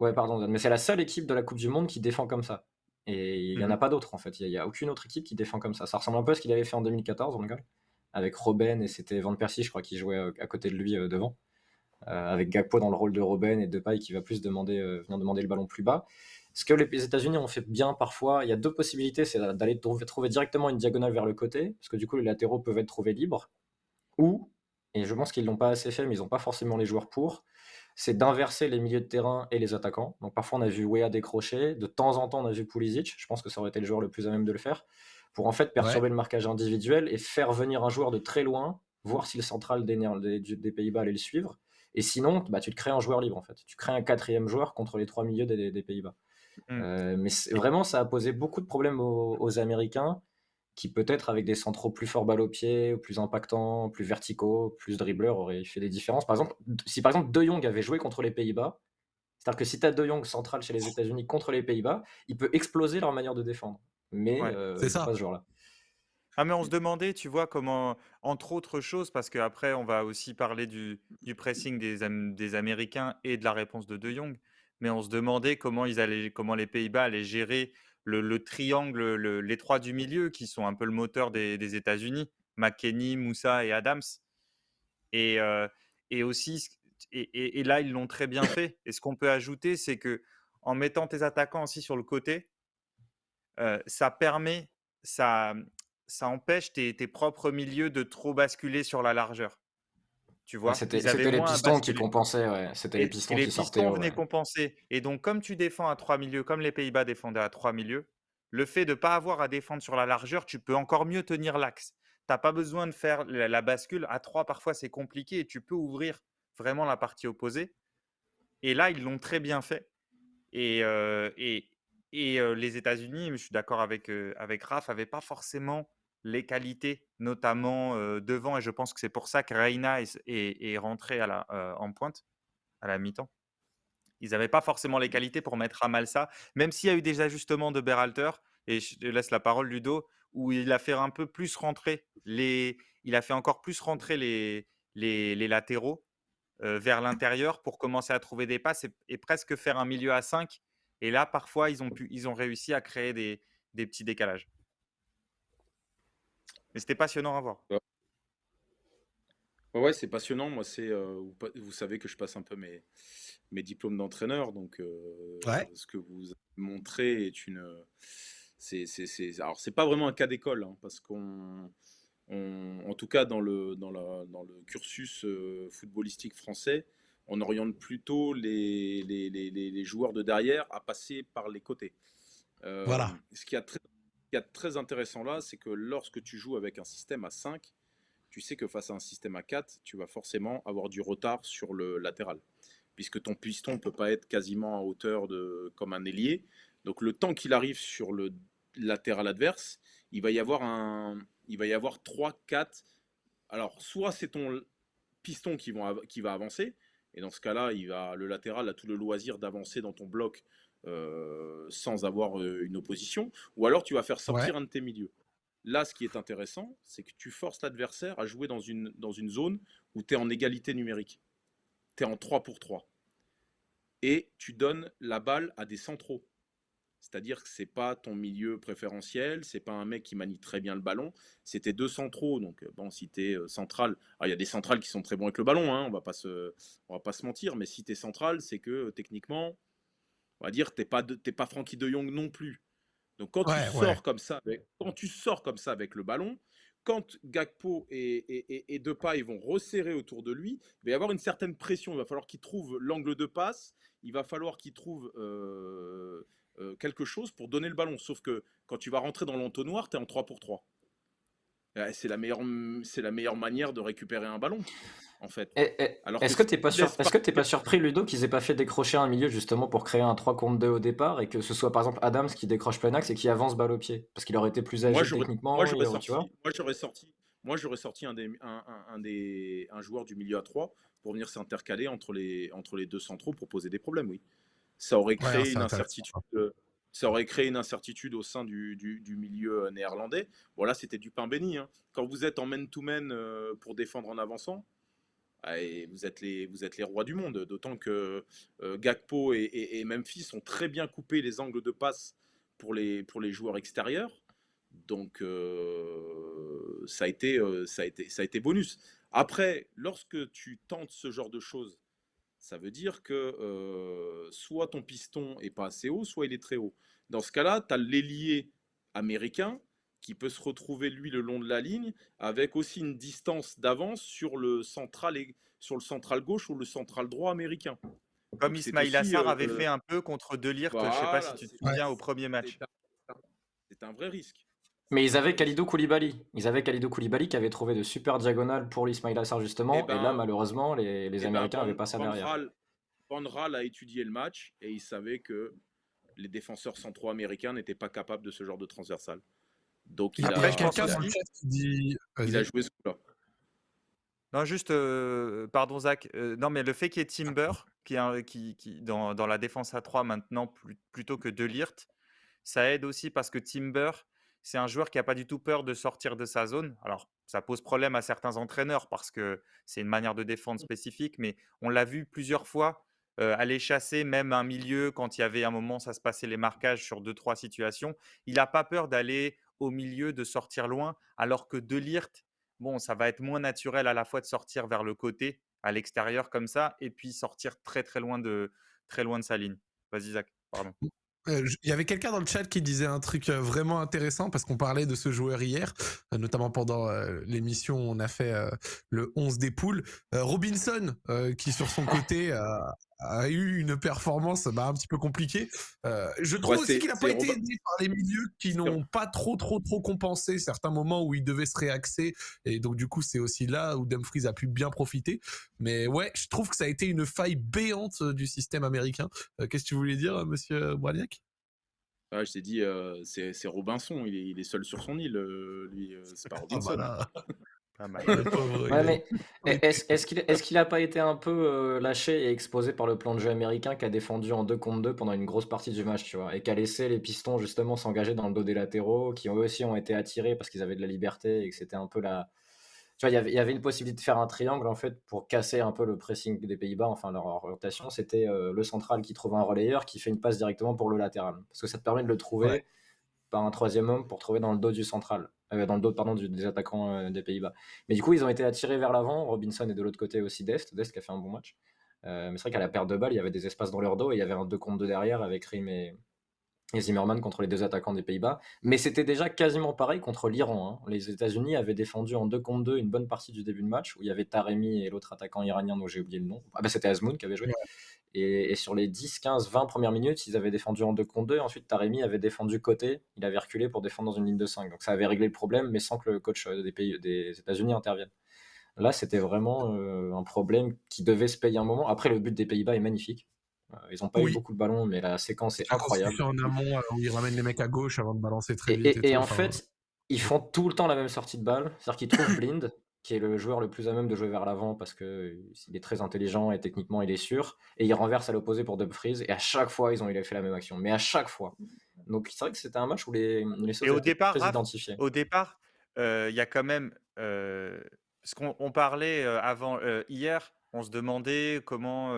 Ouais, pardon, Dan, mais c'est la seule équipe de la Coupe du Monde qui défend comme ça. Et il n'y en a Mhm. pas d'autres en fait. Il y a aucune autre équipe qui défend comme ça. Ça ressemble un peu à ce qu'il avait fait en 2014, Van Gaal, avec Robben et c'était Van Persie, je crois, qui jouait à côté de lui devant, avec Gakpo dans le rôle de Robben et Depay qui va plus venir demander le ballon plus bas. Ce que les États-Unis ont fait bien parfois, il y a deux possibilités, c'est d'aller trouver directement une diagonale vers le côté, parce que du coup les latéraux peuvent être trouvés libres, ou, et je pense qu'ils l'ont pas assez fait, mais ils n'ont pas forcément les joueurs pour, c'est d'inverser les milieux de terrain et les attaquants. Donc parfois on a vu Wea décrocher, de temps en temps on a vu Pulisic, je pense que ça aurait été le joueur le plus à même de le faire, pour en fait Ouais. perturber le marquage individuel et faire venir un joueur de très loin, voir si le central des Pays-Bas allait le suivre, et sinon bah, tu te crées un joueur libre en fait. Tu crées un quatrième joueur contre les trois milieux des Pays-Bas. Mhm. Mais vraiment ça a posé beaucoup de problèmes aux Américains, qui peut-être avec des centraux plus forts balle au pied, plus impactants, plus verticaux, plus dribbleurs, aurait fait des différences. Par exemple, si par exemple De Jong avait joué contre les Pays-Bas, c'est-à-dire que si tu as De Jong central chez les États-Unis contre les Pays-Bas, il peut exploser leur manière de défendre. Mais Ouais. C'est il n'est ça. pas ce joueur-là. Ah, mais on se demandait, tu vois, comment, entre autres choses, parce qu'après, on va aussi parler du pressing des Américains et de la réponse de De Jong, mais on se demandait comment les Pays-Bas allaient gérer le triangle, les trois du milieu, qui sont un peu le moteur des États-Unis, McKennie, Moussa et Adams. Et, et aussi, et là, ils l'ont très bien fait. Et ce qu'on peut ajouter, c'est que en mettant tes attaquants aussi sur le côté, ça permet, ça, ça empêche tes propres milieux de trop basculer sur la largeur. Tu Ouais, vois, ils avaient c'était les moins à pistons qui basculer. compensaient, ouais. C'était les Et pistons les qui sortaient pistons haut, venaient ouais. compenser. Et donc, comme tu défends à trois milieux, comme les Pays-Bas défendaient à trois milieux, le fait de ne pas avoir à défendre sur la largeur, tu peux encore mieux tenir l'axe. Tu n'as pas besoin de faire la bascule. À trois, parfois, c'est compliqué et tu peux ouvrir vraiment la partie opposée. Et là, ils l'ont très bien fait. Et, les États-Unis, je suis d'accord avec Raph, n'avaient pas forcément les qualités, notamment devant. Et je pense que c'est pour ça que Reina est rentré en pointe, à la mi-temps. ils n'avaient pas forcément les qualités pour mettre à mal ça, même s'il y a eu des ajustements de Berhalter, et je te laisse la parole, Ludo, où il a fait un peu plus rentrer il a fait encore plus rentrer les latéraux vers l'intérieur pour commencer à trouver des passes et presque faire un milieu à 5. Et là, parfois, ils ont réussi à créer des petits décalages. Mais c'était passionnant à voir. Ouais, c'est passionnant. Moi, vous savez que je passe un peu mes diplômes d'entraîneur, donc Ouais. ce que vous avez montré est alors c'est pas vraiment un cas d'école, hein, parce en tout cas dans le cursus footballistique français, on oriente plutôt les joueurs de derrière à passer par les côtés. Voilà. Ce qui est très intéressant là, c'est que lorsque tu joues avec un système à 5, tu sais que face à un système à 4, tu vas forcément avoir du retard sur le latéral, puisque ton piston ne peut pas être quasiment à hauteur comme un ailier. Donc le temps qu'il arrive sur le latéral adverse, il va y avoir 3, 4. Alors, soit c'est ton piston qui va avancer, et dans ce cas-là, le latéral a tout le loisir d'avancer dans ton bloc sans avoir une opposition, ou alors tu vas faire Ouais. sortir un de tes milieux. Là, ce qui est intéressant, c'est que tu forces l'adversaire à jouer dans une zone où tu es en égalité numérique. Tu es en 3 pour 3. Et tu donnes la balle à des centraux. C'est-à-dire que c'est pas ton milieu préférentiel, c'est pas un mec qui manie très bien le ballon, c'était deux centraux. Donc bon, si t'es central, il y a des centrales qui sont très bons avec le ballon, hein, on va pas se mentir, mais si t'es central, c'est que techniquement, on va dire t'es pas Frankie De Jong non plus. Donc Ouais. quand tu sors comme ça avec le ballon, quand Gakpo et Depay vont resserrer autour de lui, il va y avoir une certaine pression. Il va falloir qu'il trouve l'angle de passe. Il va falloir qu'il trouve quelque chose pour donner le ballon. Sauf que quand tu vas rentrer dans l'entonnoir, tu es en 3 pour 3. C'est la meilleure manière de récupérer un ballon, en fait. Alors que Est-ce que si t'es pas tu laisses surpris, Ludo, qu'ils aient pas fait décrocher un milieu justement pour créer un 3 contre 2 au départ et que ce soit par exemple Adams qui décroche plein axe et qui avance balle au pied? Parce qu'il aurait été plus Moi, agile j'aurais, moi, techniquement, j'aurais tu vois? sorti, moi, j'aurais sorti, moi, j'aurais sorti un joueur du milieu à 3 pour venir s'intercaler entre les deux centraux pour poser des problèmes, oui. Ça aurait Ouais, créé c'est une intéressant. incertitude, ça aurait créé une incertitude au sein du milieu néerlandais. Bon, là, c'était du pain béni, hein. Quand vous êtes en man-to-man pour défendre en avançant, et vous êtes les rois du monde. D'autant que Gakpo et Memphis ont très bien coupé les angles de passe pour les joueurs extérieurs. Donc ça a été bonus. Après, lorsque tu tentes ce genre de choses, ça veut dire que soit ton piston est pas assez haut, soit il est très haut. Dans ce cas-là, tu as l'ailier américain qui peut se retrouver lui le long de la ligne avec aussi une distance d'avance sur le central gauche ou le central droit américain. Comme Donc c'est Ismail aussi Assar avait fait un peu contre De Ligt, je ne sais pas si voilà, tu te Ouais. souviens au premier match. c'est un vrai risque. Mais ils avaient Kalidou Koulibaly. Ils avaient Kalidou Koulibaly qui avait trouvé de super diagonales pour l'Ismail Assar Eh justement. Et là, ben, malheureusement, les eh ben Américains n'avaient pas ça derrière. Van Raal a étudié le match et il savait que les défenseurs centraux américains n'étaient pas capables de ce genre de transversal. Donc Il y Après, a je pense quelqu'un dans le aussi. chat qui dit. il a Vas-y. joué ce coup-là. Non, juste, pardon Zach, non, mais le fait qu'il y ait Timber qui dans la défense à 3 maintenant plutôt que De Ligt, ça aide aussi parce que Timber, c'est un joueur qui a pas du tout peur de sortir de sa zone. Alors, ça pose problème à certains entraîneurs parce que c'est une manière de défendre spécifique, mais on l'a vu plusieurs fois, aller chasser même un milieu quand il y avait un moment, ça se passait les marquages sur deux trois situations. Il a pas peur d'aller au milieu, de sortir loin, alors que De Ligt, bon, ça va être moins naturel à la fois de sortir vers le côté, à l'extérieur comme ça et puis sortir très loin de sa ligne. Vas-y Zach, pardon. Il y avait quelqu'un dans le chat qui disait un truc vraiment intéressant parce qu'on parlait de ce joueur hier, notamment pendant l'émission où on a fait le 11 des poules. Robinson, qui sur son côté a eu une performance un petit peu compliquée. Je trouve Ouais, aussi qu'il n'a c'est pas été Robin- aidé par les milieux qui c'est- n'ont pas trop compensé certains moments où il devait se réaxer. Et donc du coup, c'est aussi là où Dumfries a pu bien profiter. Mais ouais, je trouve que ça a été une faille béante du système américain. Qu'est-ce que tu voulais dire, monsieur Braniac? Ouais, je t'ai dit, c'est Robinson, il est seul sur son île, lui, c'est pas Ah bah Robinson, hein. là. Pas mal. Le pauvre, Ouais, il mais a est-ce qu'il a pas été un peu lâché et exposé par le plan de jeu américain qui a défendu en 2 contre 2 pendant une grosse partie du match, tu vois? Et qui a laissé les Pistons justement s'engager dans le dos des latéraux, qui eux aussi ont été attirés parce qu'ils avaient de la liberté et que c'était un peu la tu vois, il y avait une possibilité de faire un triangle en fait pour casser un peu le pressing des Pays-Bas, enfin leur orientation, c'était, le central qui trouve un relayeur qui fait une passe directement pour le latéral. Parce que ça te permet de le ouais. trouver par un troisième homme pour trouver dans le dos du central, dans le dos, pardon, des attaquants des Pays-Bas. Mais du coup, ils ont été attirés vers l'avant. Robinson est de l'autre côté aussi Dest qui a fait un bon match. Mais c'est vrai qu'à la perte de balle, il y avait des espaces dans leur dos et il y avait un 2 contre 2 derrière avec Rim et Zimmerman contre les deux attaquants des Pays-Bas. Mais c'était déjà quasiment pareil contre l'Iran, hein. Les États-Unis avaient défendu en 2 contre 2 une bonne partie du début de match où il y avait Taremi et l'autre attaquant iranien dont j'ai oublié le nom. Ah bah c'était Azmoun qui avait joué. Et sur les 10, 15, 20 premières minutes, ils avaient défendu en 2 contre 2. Ensuite, Taremi avait défendu côté. Il avait reculé pour défendre dans une ligne de 5. Donc ça avait réglé le problème, mais sans que le coach des États-Unis intervienne. Là, c'était vraiment un problème qui devait se payer un moment. Après, le but des Pays-Bas est magnifique. Ils n'ont pas eu Oui, beaucoup de ballons, mais la séquence est la incroyable. construction en amont, où il ramène les mecs à gauche avant de balancer très Et, vite et et tout. en Enfin, fait, ils font tout le temps la même sortie de balle. C'est-à-dire qu'ils trouvent Blind, qui est le joueur le plus à même de jouer vers l'avant parce qu'il est très intelligent et techniquement il est sûr. Et ils renversent à l'opposé pour Dumfries. Et à chaque fois, il a fait la même action. Mais à chaque fois. Donc c'est vrai que c'était un match où les Et choses au étaient départ, très Raph, identifiées. au départ, il y a quand même, parce qu'on parlait, avant, hier, on se demandait comment,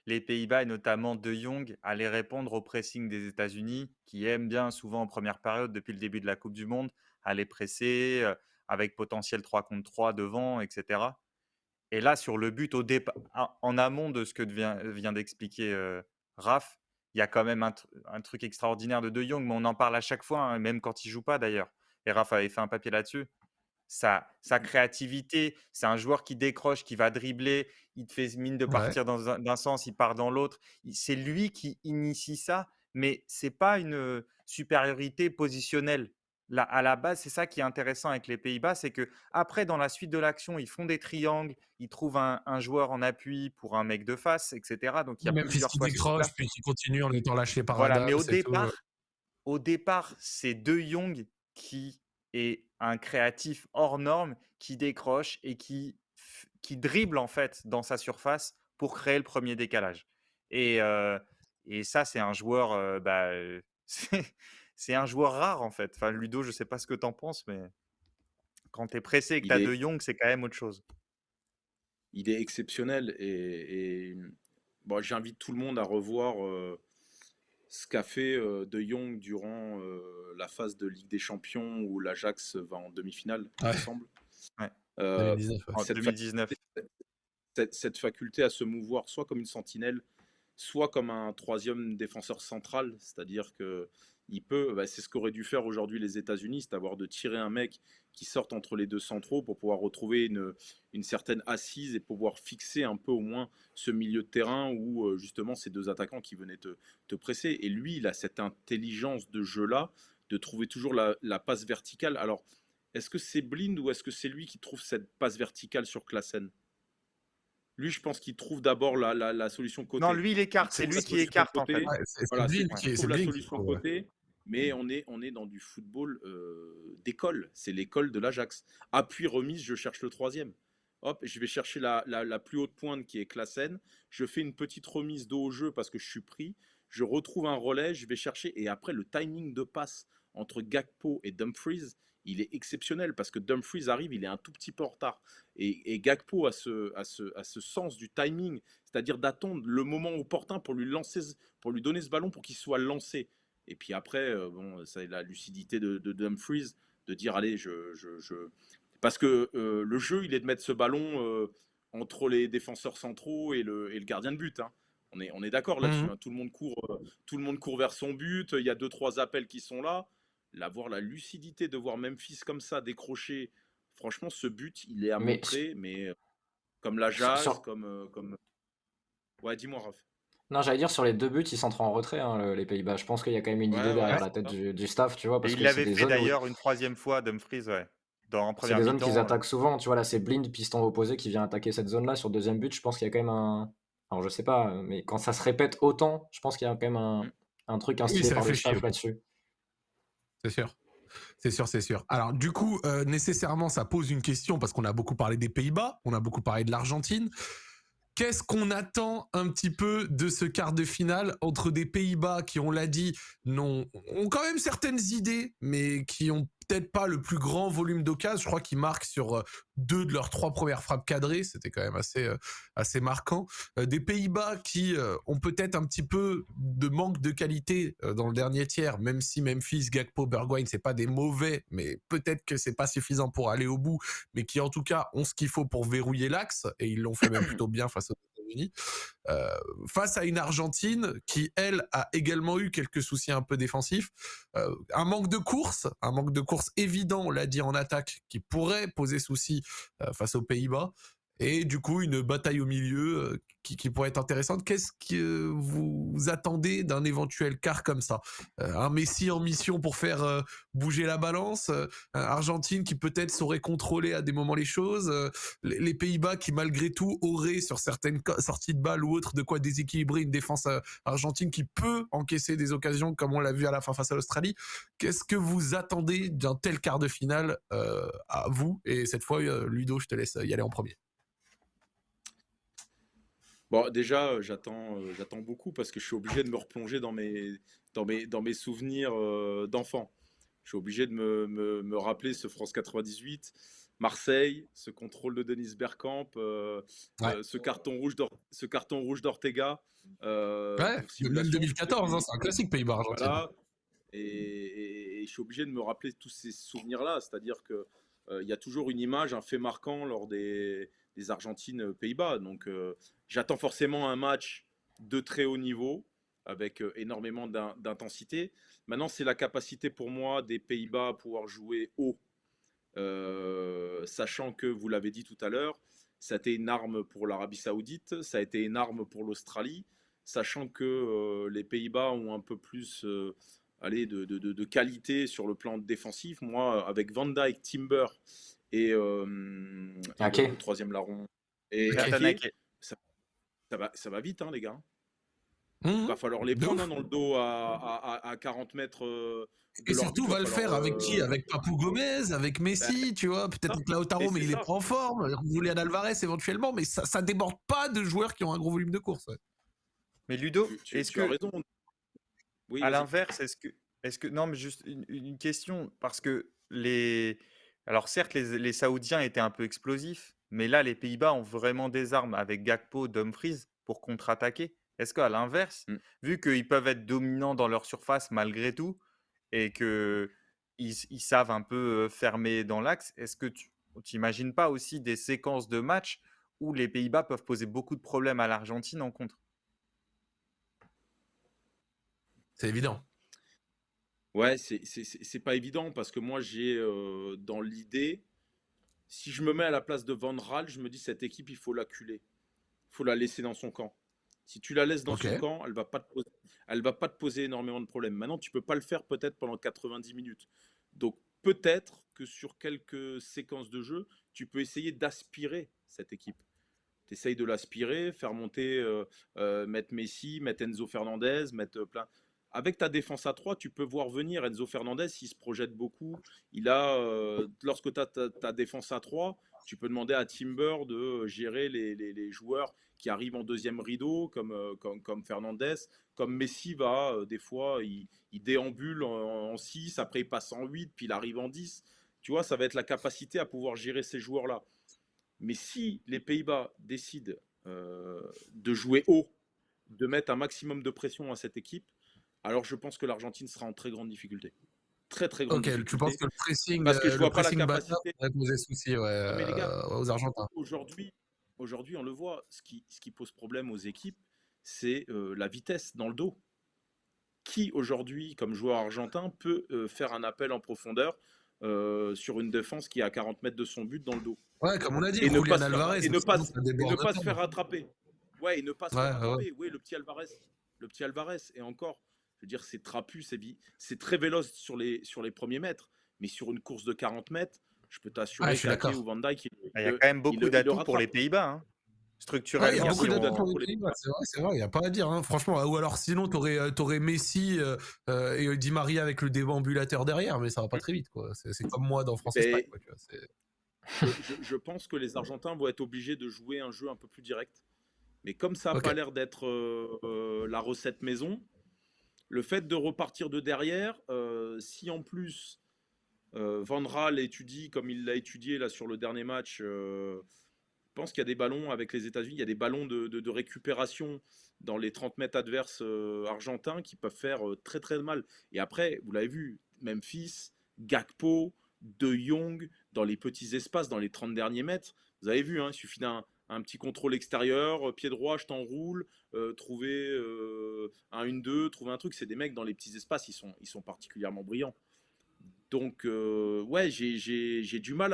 les Pays-Bas et notamment De Jong allaient répondre au pressing des États-Unis, qui aiment bien souvent en première période, depuis le début de la coupe du monde, aller presser, avec potentiel 3 contre 3 devant et cetera. Et là, sur le but au départ, en amont de ce que vient d'expliquer, Raph, il y a quand même un truc extraordinaire de De Jong, mais on en parle à chaque fois, hein, même quand il joue pas d'ailleurs. Et Raph avait fait un papier là-dessus. Sa créativité, c'est un joueur qui décroche, qui va dribbler, il te fait mine de ouais. partir d'un sens, il part dans l'autre. C'est lui qui initie ça, mais c'est pas une supériorité positionnelle. Là, à la base, c'est ça qui est intéressant avec les Pays-Bas, c'est que après, dans la suite de l'action, ils font des triangles, ils trouvent un joueur en appui pour un mec de face, etc. Donc il y a Memphis plusieurs qui fois sur décroche, place. puis qui continue en étant lâché par Voilà, mais Adams et tout. au départ, c'est De Jong qui est un créatif hors norme, qui décroche et qui dribble en fait dans sa surface pour créer le premier décalage. Et, euh, et ça, c'est un joueur, c'est un joueur rare en fait. Enfin, Ludo, je sais pas ce que tu en penses, mais quand tu es pressé et que tu Il as De est, Jong, c'est quand même autre chose. il est exceptionnel bon, j'invite tout le monde à revoir ce qu'a fait De Jong durant la phase de Ligue des Champions où l'Ajax va en demi-finale, il me Ouais, semble. Ouais, Euh, 2019. Ouais. en cette, 2019. cette faculté à se mouvoir soit comme une sentinelle, soit comme un troisième défenseur central, c'est-à-dire que c'est ce qu'auraient dû faire aujourd'hui les États-Unis, c'est d'avoir de tirer un mec qui sorte entre les deux centraux pour pouvoir retrouver une certaine assise et pouvoir fixer un peu au moins ce milieu de terrain où justement ces deux attaquants qui venaient te presser. Et lui, il a cette intelligence de jeu-là, de trouver toujours la passe verticale. Alors, est-ce que c'est Blind ou est-ce que c'est lui qui trouve cette passe verticale sur Klaassen? Lui, je pense qu'il trouve d'abord la solution Non, côté. lui, il Il écarte. C'est trouve la lui qui solution écarte en fait. côté. Ouais, c'est Voilà, c'est Blin lui Ouais. qui trouve c'est la Blin qui solution trouve. Ouais. côté. Mais on est dans du football d'école. C'est l'école de l'Ajax. Appui remise, je cherche le troisième. Hop, je vais chercher la plus haute pointe qui est Klaassen. Je fais une petite remise dos au jeu parce que je suis pris. Je retrouve un relais, je vais chercher. Et après, le timing de passe entre Gakpo et Dumfries, il est exceptionnel parce que Dumfries arrive, il est un tout petit peu en retard. Et Gakpo a ce sens du timing, c'est-à-dire d'attendre le moment opportun pour pour lui donner ce ballon pour qu'il soit lancé. Et puis après, bon, c'est la lucidité de Dumfries de dire allez, parce que le jeu, il est de mettre ce ballon entre les défenseurs centraux et le gardien de but, hein. On est d'accord là-dessus, Mhm. hein. Tout le monde court vers son but. Il y a deux, trois appels qui sont là. Voir la lucidité de voir Memphis comme ça décrocher. Franchement, ce but, il est à Mais montrer, mais comme la Jazz, comme. Ouais, dis-moi, Raph. non, j'allais dire sur les deux buts, ils s'entrent en retrait, hein, les Pays-Bas. Je pense qu'il y a quand même une idée Ouais, ouais, derrière Ouais. la c'est tête ça. du staff, tu vois, Et parce il que c'est l'avait des fait zones où d'ailleurs une troisième fois, Dumfries, ouais. En c'est première des zones qu'ils mi-temps. attaquent souvent, tu vois, là, c'est Blind, piston opposé, qui vient attaquer cette zone-là. Sur le deuxième but, je pense qu'il y a quand même un. Alors, je sais pas, mais quand ça se répète autant, je pense qu'il y a quand même Mm. un truc Oui, instillé c'est par le réfléchi, staff ouais, là-dessus. c'est sûr. C'est sûr, c'est sûr. Alors du coup, nécessairement, ça pose une question parce qu'on a beaucoup parlé des Pays-Bas, on a beaucoup parlé de l'Argentine. Qu'est-ce qu'on attend un petit peu de ce quart de finale entre des Pays-Bas qui, on l'a dit, ont quand même certaines idées, mais qui ont peut-être pas le plus grand volume d'occasion. Je crois qu'ils marquent sur 2 de leurs 3 premières frappes cadrées. C'était quand même assez marquant. Des Pays-Bas qui ont peut-être un petit peu de manque de qualité dans le dernier tiers, même si Memphis, Gakpo, Bergwijn, c'est pas des mauvais, mais peut-être que c'est pas suffisant pour aller au bout, mais qui en tout cas ont ce qu'il faut pour verrouiller l'axe, et ils l'ont fait même plutôt bien face aux États-Unis, euh, face à une Argentine qui, elle, a également eu quelques soucis un peu défensifs, un manque de course évident, on l'a dit, en attaque, qui pourrait poser souci face aux Pays-Bas, et du coup une bataille au milieu qui pourrait être intéressante. Qu'est-ce que vous attendez d'un éventuel quart comme ça? Un Messi en mission pour faire bouger la balance, Argentine qui peut-être saurait contrôler à des moments les choses, les Pays-Bas qui malgré tout auraient sur certaines sorties de balles ou autres de quoi déséquilibrer une défense argentine qui peut encaisser des occasions comme on l'a vu à la fin face à l'Australie. Qu'est-ce que vous attendez d'un tel quart de finale à vous? Et cette fois, Ludo, je te laisse y aller en premier. Bon, déjà, j'attends beaucoup parce que je suis obligé de me replonger dans mes souvenirs d'enfant. Je suis obligé de me rappeler ce France 98, Marseille, ce contrôle de Denis Bergkamp, Ouais. ce carton rouge d'Ortega Ouais, pour même simulation. 2014, hein, c'est un classique Pays-Bas-Argentine. Voilà. Et je suis obligé de me rappeler tous ces souvenirs-là. C'est-à-dire que il y a toujours une image, un fait marquant lors des Argentines-Pays-Bas. Donc j'attends forcément un match de très haut niveau avec énormément d'intensité. Maintenant, c'est la capacité pour moi des Pays-Bas à pouvoir jouer haut. Sachant que, vous l'avez dit tout à l'heure, ça a été une arme pour l'Arabie Saoudite, ça a été une arme pour l'Australie, sachant que les Pays-Bas ont un peu plus de qualité sur le plan défensif. Moi, avec Van Dijk, Timber et le troisième larron, et Ake, ça va vite, hein, les gars. Il va falloir les prendre dans le dos à 40 mètres de et leur surtout, but. va le faire avec qui? Avec Papou Gomez, avec Messi, tu vois, peut-être avec Lautaro, mais il est pas en forme. Julian Alvarez éventuellement, mais ça déborde pas de joueurs qui ont un gros volume de course. Ouais. Mais Ludo, tu as raison. Oui, à l'inverse, est-ce que non, mais juste une question, parce que alors certes, les Saoudiens étaient un peu explosifs, mais là, les Pays-Bas ont vraiment des armes avec Gakpo, Dumfries pour contre-attaquer. Est-ce qu'à l'inverse, vu qu'ils peuvent être dominants dans leur surface malgré tout, et que ils savent un peu fermer dans l'axe, est-ce que tu n'imagines pas aussi des séquences de matchs où les Pays-Bas peuvent poser beaucoup de problèmes à l'Argentine en contre? C'est évident. Ouais, c'est pas évident parce que moi, j'ai dans l'idée, si je me mets à la place de Van Raal, je me dis cette équipe, il faut l'acculer. Il faut la laisser dans son camp. Si tu la laisses dans son camp, elle va pas te poser énormément de problèmes. Maintenant, tu peux pas le faire peut-être pendant 90 minutes. Donc peut-être que sur quelques séquences de jeu, tu peux essayer d'aspirer cette équipe. Tu essayes de l'aspirer, faire monter, mettre Messi, mettre Enzo Fernandez, mettre plein. Avec ta défense à 3, tu peux voir venir Enzo Fernandez, il se projette beaucoup. Lorsque tu as ta défense à 3, tu peux demander à Timber de gérer les joueurs qui arrivent en deuxième rideau, comme Fernandez. Comme Messi va, des fois, il déambule en 6, après il passe en 8, puis il arrive en 10. Tu vois, ça va être la capacité à pouvoir gérer ces joueurs-là. Mais si les Pays-Bas décident de jouer haut, de mettre un maximum de pression à cette équipe, alors je pense que l'Argentine sera en très grande difficulté. Très très grande difficulté. Tu penses que le pressing, parce que je vois pas la capacité va poser souci mais les gars, aux Argentins. Aujourd'hui, on le voit, ce qui pose problème aux équipes, c'est la vitesse dans le dos. Qui aujourd'hui, comme joueur argentin, peut faire un appel en profondeur sur une défense qui est à 40 mètres de son but dans le dos? Ouais, comme on a dit, Et ne pas se faire rattraper. Ouais, et ne pas se faire rattraper. Oui, le petit Alvarez, et encore, je veux dire, c'est trapu, c'est très véloce sur les premiers mètres, mais sur une course de 40 mètres, je peux t'assurer qu'Ake ou Van Dijk, il y a quand même beaucoup d'atouts pour les Pays-Bas. Hein. Ouais, il y a Structurellement, Pour beaucoup si les, d'attaquants on. des pour les Pays-Bas, c'est vrai, il n'y a pas à dire, hein, franchement. Ou alors sinon, t'aurais Messi et Di Maria avec le déambulateur derrière, mais ça va pas très vite, quoi. C'est comme moi dans France-Espagne, Ben, quoi, tu vois. je pense que les Argentins vont être obligés de jouer un jeu un peu plus direct. Mais comme ça n'a Ok, pas l'air d'être la recette maison, le fait de repartir de derrière, si en plus Van Raal étudie comme il l'a étudié là sur le dernier match, je pense qu'il y a des ballons avec les États-Unis, il y a des ballons de récupération dans les 30 mètres adverses argentins qui peuvent faire très très mal. Et après, vous l'avez vu, Memphis, Gakpo, De Jong, dans les petits espaces, dans les 30 derniers mètres, vous avez vu, hein, il suffit d'un un petit contrôle extérieur, pied droit, je t'enroule, trouver un 1-2, trouver un truc. C'est des mecs dans les petits espaces, ils sont particulièrement brillants. Donc, ouais, j'ai du mal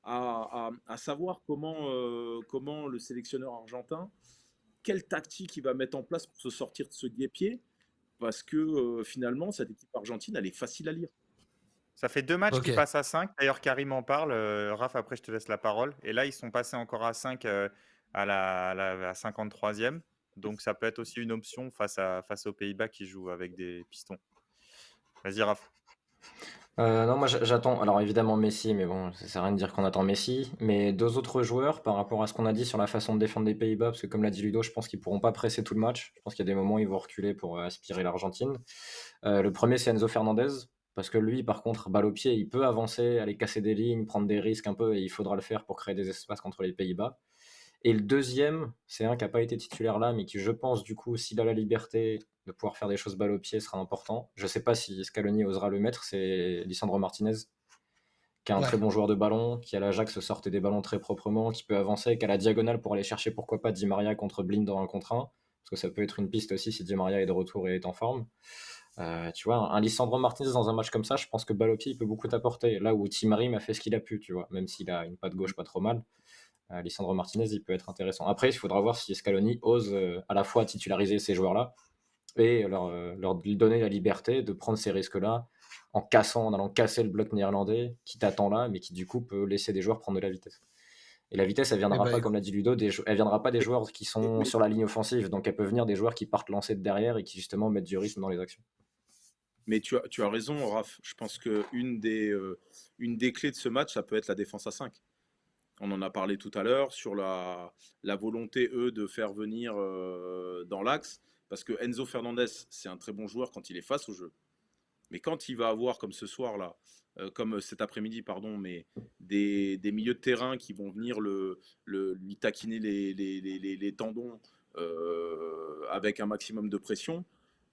à savoir comment le sélectionneur argentin, quelle tactique il va mettre en place pour se sortir de ce guêpier, parce que finalement, cette équipe argentine, elle est facile à lire. Ça fait 2 matchs qui ok. passent à 5. D'ailleurs, Karim en parle. Raph, après, je te laisse la parole. Et là, ils sont passés encore à 5 à la 53e. Donc, ça peut être aussi une option face aux Pays-Bas qui jouent avec des pistons. Vas-y, Raph. Non, moi j'attends. Alors évidemment Messi, mais bon, ça sert à rien de dire qu'on attend Messi. Mais deux autres joueurs par rapport à ce qu'on a dit sur la façon de défendre les Pays-Bas, parce que comme l'a dit Ludo, je pense qu'ils pourront pas presser tout le match. Je pense qu'il y a des moments où ils vont reculer pour aspirer l'Argentine. Le premier, c'est Enzo Fernandez, parce que lui, par contre, balle au pied, il peut avancer, aller casser des lignes, prendre des risques un peu, et il faudra le faire pour créer des espaces contre les Pays-Bas. Et le deuxième, c'est un qui n'a pas été titulaire là, mais qui, je pense, du coup, s'il a la liberté de pouvoir faire des choses balle au pied, sera important. Je ne sais pas si Scaloni osera le mettre, c'est Lisandro Martinez, qui est un très Ouais. bon joueur de ballon, qui à l'Ajax sortait des ballons très proprement, qui peut avancer, qui a la diagonale pour aller chercher, pourquoi pas, Di Maria contre Blind dans un contre un, parce que ça peut être une piste aussi si Di Maria est de retour et est en forme. Tu vois, un Lisandro Martinez dans un match comme ça, je pense que balle au pied, il peut beaucoup t'apporter. Là où Timari m'a fait ce qu'il a pu, tu vois, même s'il a une patte gauche pas trop mal. Lisandro Martinez, il peut être intéressant. Après, il faudra voir si Scaloni ose à la fois titulariser ces joueurs-là et leur donner la liberté de prendre ces risques-là en allant casser le bloc néerlandais qui t'attend là, mais qui du coup peut laisser des joueurs prendre de la vitesse. Et la vitesse, elle Eh viendra ben, pas, comme l'a dit Ludo, elle viendra pas des Mais, joueurs qui sont mais, sur la ligne offensive, donc elle peut venir des joueurs qui partent lancer de derrière et qui justement mettent du rythme dans les actions. mais tu as raison, Raph. Je pense qu'une des clés de ce match, ça peut être la défense à 5. On en a parlé tout à l'heure sur la volonté, eux, de faire venir dans l'axe. Parce que Enzo Fernandez, c'est un très bon joueur quand il est face au jeu. Mais quand il va avoir, comme ce soir-là, comme cet après-midi, pardon, mais des milieux de terrain qui vont venir lui taquiner les tendons avec un maximum de pression,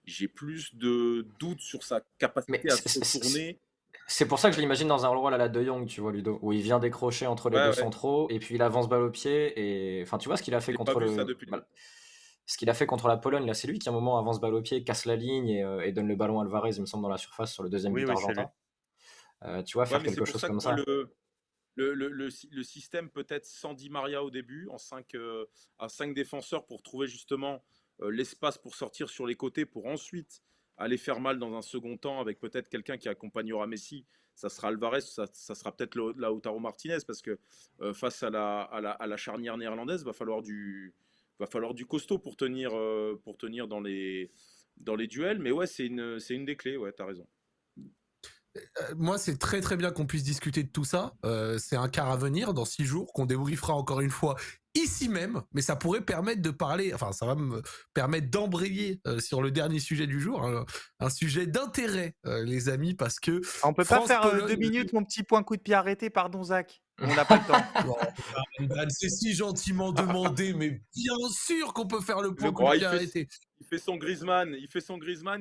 j'ai plus de doutes sur sa Mais capacité à se retourner. c'est pour ça que je l'imagine dans un rôle à la De Jong, tu vois, Ludo, où il vient décrocher entre les Ouais, deux ouais. centraux et puis il avance balle au pied. Et enfin, tu vois ce qu'il a fait J'ai pas contre vu ça depuis le début. ce qu'il a fait contre la Pologne, là, c'est lui qui à un moment avance balle au pied, casse la ligne et donne le ballon à Alvarez, il me semble, dans la surface sur le deuxième Oui, but oui, c'est lui. argentin. Tu vois, Ouais, faire mais c'est quelque pour chose ça que comme moi, ça. le système peut-être sans Di Maria au début, à 5 défenseurs pour trouver justement l'espace pour sortir sur les côtés, pour ensuite aller faire mal dans un second temps avec peut-être quelqu'un qui accompagnera Messi. Ça sera Alvarez, ça sera peut-être Lautaro Martinez, parce que face à la charnière néerlandaise, va falloir du costaud pour tenir dans les duels. Mais ouais, c'est une des clés, ouais, t'as raison. moi, c'est très très bien qu'on puisse discuter de tout ça. C'est un quart à venir dans 6 jours qu'on débriefera encore une fois ici même, mais ça pourrait permettre de parler, enfin ça va me permettre d'embrayer sur le dernier sujet du jour, un sujet d'intérêt, les amis, parce que On peut pas faire 2 France-Pologne, minutes, mon petit point coup de pied arrêté, pardon, Zach. On n'a pas le temps. oh, c'est si gentiment demandé, mais bien sûr qu'on peut faire le Le point coup de Oh, pied arrêté. il fait son Griezmann,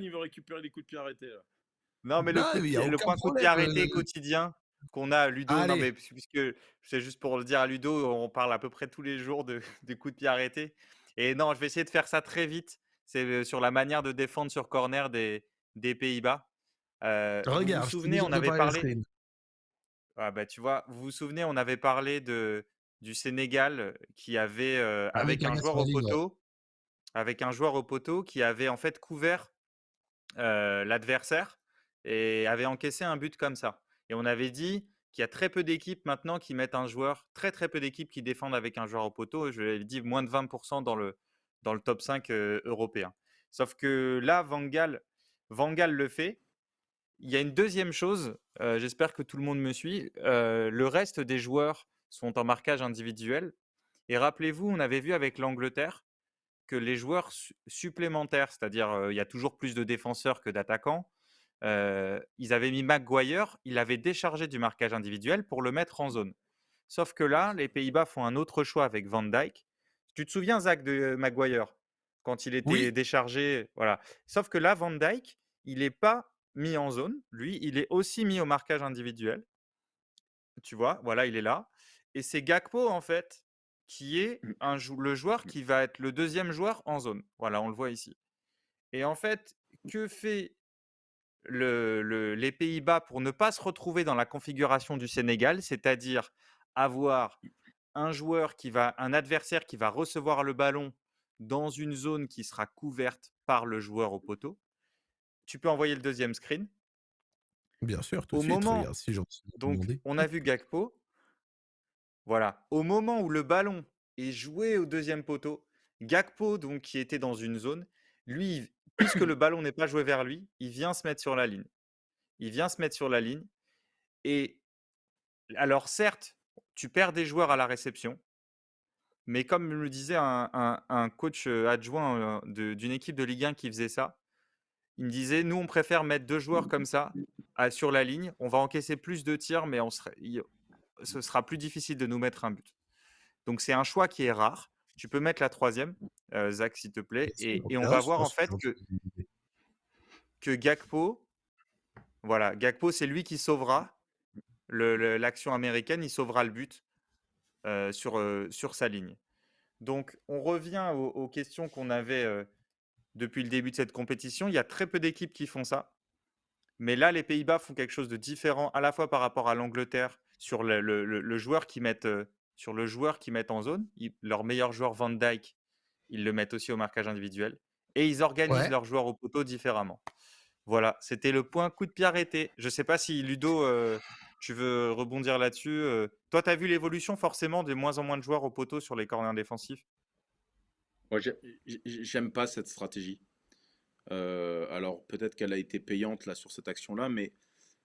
il veut récupérer les coups de pied arrêtés, là. Non, mais le Non, coup de mais il n'y a pied, le aucun point coup de pied problème. arrêté quotidien qu'on a à Ludo, non, mais Allez, puisque c'est juste pour le dire à Ludo, on parle à peu près tous les jours de coups de pied arrêtés. Et non, je vais essayer de faire ça très vite. C'est sur la manière de défendre sur corner des Pays-Bas. Vous vous regarde, je t'ai souvenez, déjà on avait préparé le parlé. screen. Ah bah, tu vois, vous vous souvenez, on avait parlé du Sénégal qui avait Ah oui, Kaga sur la ligne, ouais. avec un joueur au poteau qui avait en fait couvert l'adversaire et avait encaissé un but comme ça. Et on avait dit qu'il y a très peu d'équipes maintenant qui mettent un joueur, très très peu d'équipes qui défendent avec un joueur au poteau. Je l'ai dit, moins de 20% dans le top 5 européen. Sauf que là, Van Gaal le fait. Il y a une deuxième chose, j'espère que tout le monde me suit. Le reste des joueurs sont en marquage individuel. Et rappelez-vous, on avait vu avec l'Angleterre que les joueurs supplémentaires, c'est-à-dire il y a toujours plus de défenseurs que d'attaquants, ils avaient mis Maguire, il avait déchargé du marquage individuel pour le mettre en zone. Sauf que là, les Pays-Bas font un autre choix avec Van Dijk. Tu te souviens, Zach, de Maguire quand il était Oui, déchargé, voilà. Sauf que là, Van Dijk, il n'est pas mis en zone. Lui, il est aussi mis au marquage individuel. Tu vois, voilà, il est là. Et c'est Gakpo, en fait, qui est le joueur qui va être le deuxième joueur en zone. Voilà, on le voit ici. Et en fait, que fait les Pays-Bas pour ne pas se retrouver dans la configuration du Sénégal, c'est-à-dire avoir un adversaire qui va recevoir le ballon dans une zone qui sera couverte par le joueur au poteau. Tu peux envoyer le deuxième screen. bien sûr, tout de Au suite. moment, Regarde, si j'en suis donc, demandé. on a vu Gakpo. Voilà. Au moment où le ballon est joué au deuxième poteau, Gakpo, donc, qui était dans une zone, lui, puisque le ballon n'est pas joué vers lui, il vient se mettre sur la ligne. Il vient se mettre sur la ligne. Et alors, certes, tu perds des joueurs à la réception, mais comme me le disait un coach adjoint d'une équipe de Ligue 1 qui faisait ça, il me disait, nous, on préfère mettre 2 joueurs comme ça sur la ligne. On va encaisser plus de tirs, mais ce sera plus difficile de nous mettre un but. Donc, c'est un choix qui est rare. Tu peux mettre la troisième, Zach, s'il te plaît. Bien sûr, on Et on verra, va je voir en pense, fait que Gakpo, voilà, Gakpo, c'est lui qui sauvera l'action américaine, il sauvera le but sur sa ligne. Donc, on revient aux questions qu'on avait depuis le début de cette compétition. Il y a très peu d'équipes qui font ça. Mais là, les Pays-Bas font quelque chose de différent, à la fois par rapport à l'Angleterre, sur le joueur qu'ils mettent, sur le joueur qu'ils mettent en zone. Leur meilleur joueur, Van Dijk, ils le mettent aussi au marquage individuel. Et ils organisent Ouais. leurs joueurs au poteau différemment. Voilà, c'était le point coup de pied arrêté. Je ne sais pas si Ludo, tu veux rebondir là-dessus. Toi, tu as vu l'évolution forcément de moins en moins de joueurs au poteau sur les corners défensifs. Moi, j'aime pas cette stratégie. Alors, peut-être qu'elle a été payante là sur cette action-là, mais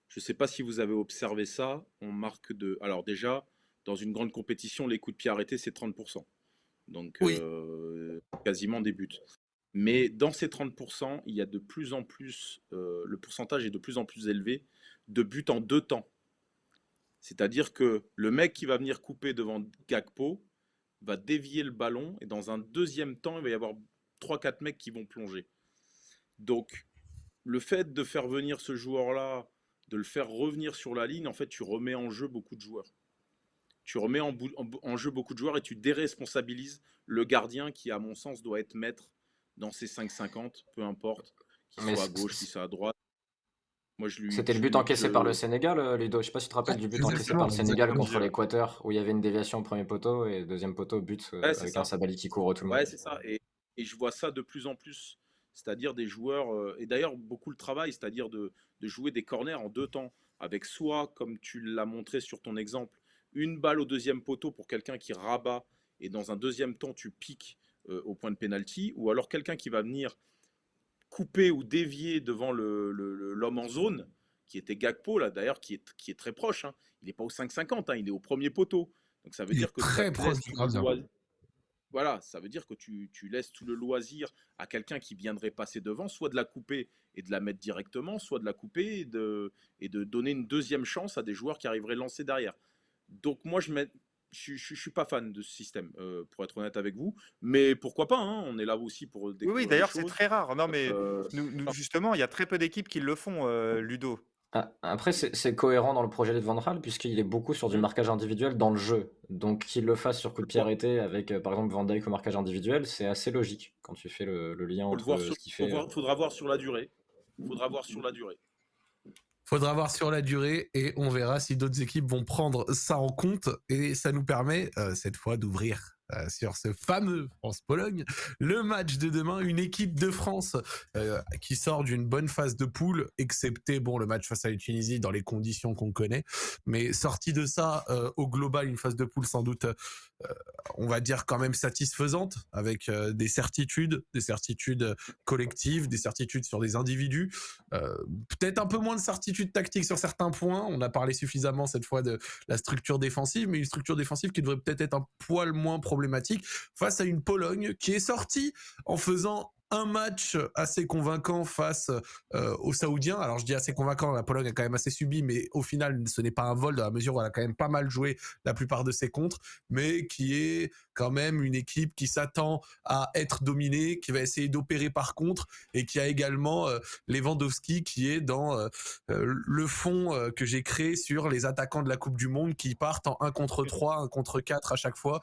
je ne sais pas si vous avez observé ça. On marque de. Alors, déjà, dans une grande compétition, les coups de pied arrêtés, c'est 30%. Donc, Oui. quasiment des buts. Mais dans ces 30%, il y a de plus en plus, le pourcentage est de plus en plus élevé de buts en 2 temps. C'est-à-dire que le mec qui va venir couper devant Gakpo va dévier le ballon et dans un deuxième temps, il va y avoir 3-4 mecs qui vont plonger. Donc, le fait de faire venir ce joueur-là, de le faire revenir sur la ligne, en fait, tu remets en jeu beaucoup de joueurs. Tu remets en jeu beaucoup de joueurs et tu déresponsabilises le gardien qui, à mon sens, doit être maître dans ses 5-50, peu importe, qu'il Mais soit à gauche, qu'il soit à droite. Moi, c'était le but encaissé par le Sénégal, Ludo. Je sais pas si tu te rappelles Ouais, du but encaissé par exactement, le Sénégal exactement. contre l'Équateur, où il y avait une déviation au premier poteau et deuxième poteau, but Ouais, c'est avec un ça. Sabali qui court tout le monde. Ouais, c'est ça. Et je vois ça de plus en plus. C'est-à-dire des joueurs, et d'ailleurs beaucoup le travail, c'est-à-dire de jouer des corners en 2 temps, avec soit, comme tu l'as montré sur ton exemple, une balle au deuxième poteau pour quelqu'un qui rabat, et dans un deuxième temps, tu piques au point de pénalty, ou alors quelqu'un qui va venir couper ou dévier devant l'homme en zone, qui était Gakpo, là d'ailleurs, qui est très proche. Hein. Il n'est pas au 5-50, hein, il est au premier poteau. Donc ça veut Il dire est que ça très te proche laisse du tout le gardien. loisir. Voilà, ça veut dire que tu laisses tout le loisir à quelqu'un qui viendrait passer devant, soit de la couper et de la mettre directement, soit de la couper et de donner une deuxième chance à des joueurs qui arriveraient lancer derrière. Donc moi, je suis pas fan de ce système, pour être honnête avec vous. Mais pourquoi pas, hein, on est là aussi pour Oui, oui, découvrir des d'ailleurs, c'est choses. très rare. Non, mais Euh, justement, il y a très peu d'équipes qui le font, Ludo. Après, c'est cohérent dans le projet de Van Gaal, puisqu'il est beaucoup sur du marquage individuel dans le jeu. Donc qu'il le fasse sur coup de pied arrêté avec, par exemple, Van Dijk au marquage individuel, c'est assez logique quand tu fais le lien faut le voir entre sur, ce qu'il fait. faudra voir sur la durée. Faudra voir sur la durée. Faudra voir sur la durée et on verra si d'autres équipes vont prendre ça en compte et ça nous permet cette fois d'ouvrir sur ce fameux France-Pologne. Le match de demain, une équipe de France qui sort d'une bonne phase de poule, excepté le match face à la Tunisie dans les conditions qu'on connaît. Mais sorti de ça, au global, une phase de poule sans doute, on va dire quand même satisfaisante, avec des certitudes collectives, des certitudes sur des individus. Peut-être un peu moins de certitudes tactiques sur certains points. On a parlé suffisamment cette fois de la structure défensive, mais une structure défensive qui devrait peut-être être un poil moins problématique face à une Pologne qui est sortie en faisant un match assez convaincant face aux Saoudiens. Alors je dis assez convaincant, la Pologne a quand même assez subi, mais au final ce n'est pas un vol dans la mesure où elle a quand même pas mal joué la plupart de ses contres, mais qui est quand même une équipe qui s'attend à être dominée, qui va essayer d'opérer par contre, et qui a également Lewandowski qui est dans le fond que j'ai créé sur les attaquants de la Coupe du Monde qui partent en 1 contre 3, 1 contre 4 à chaque fois,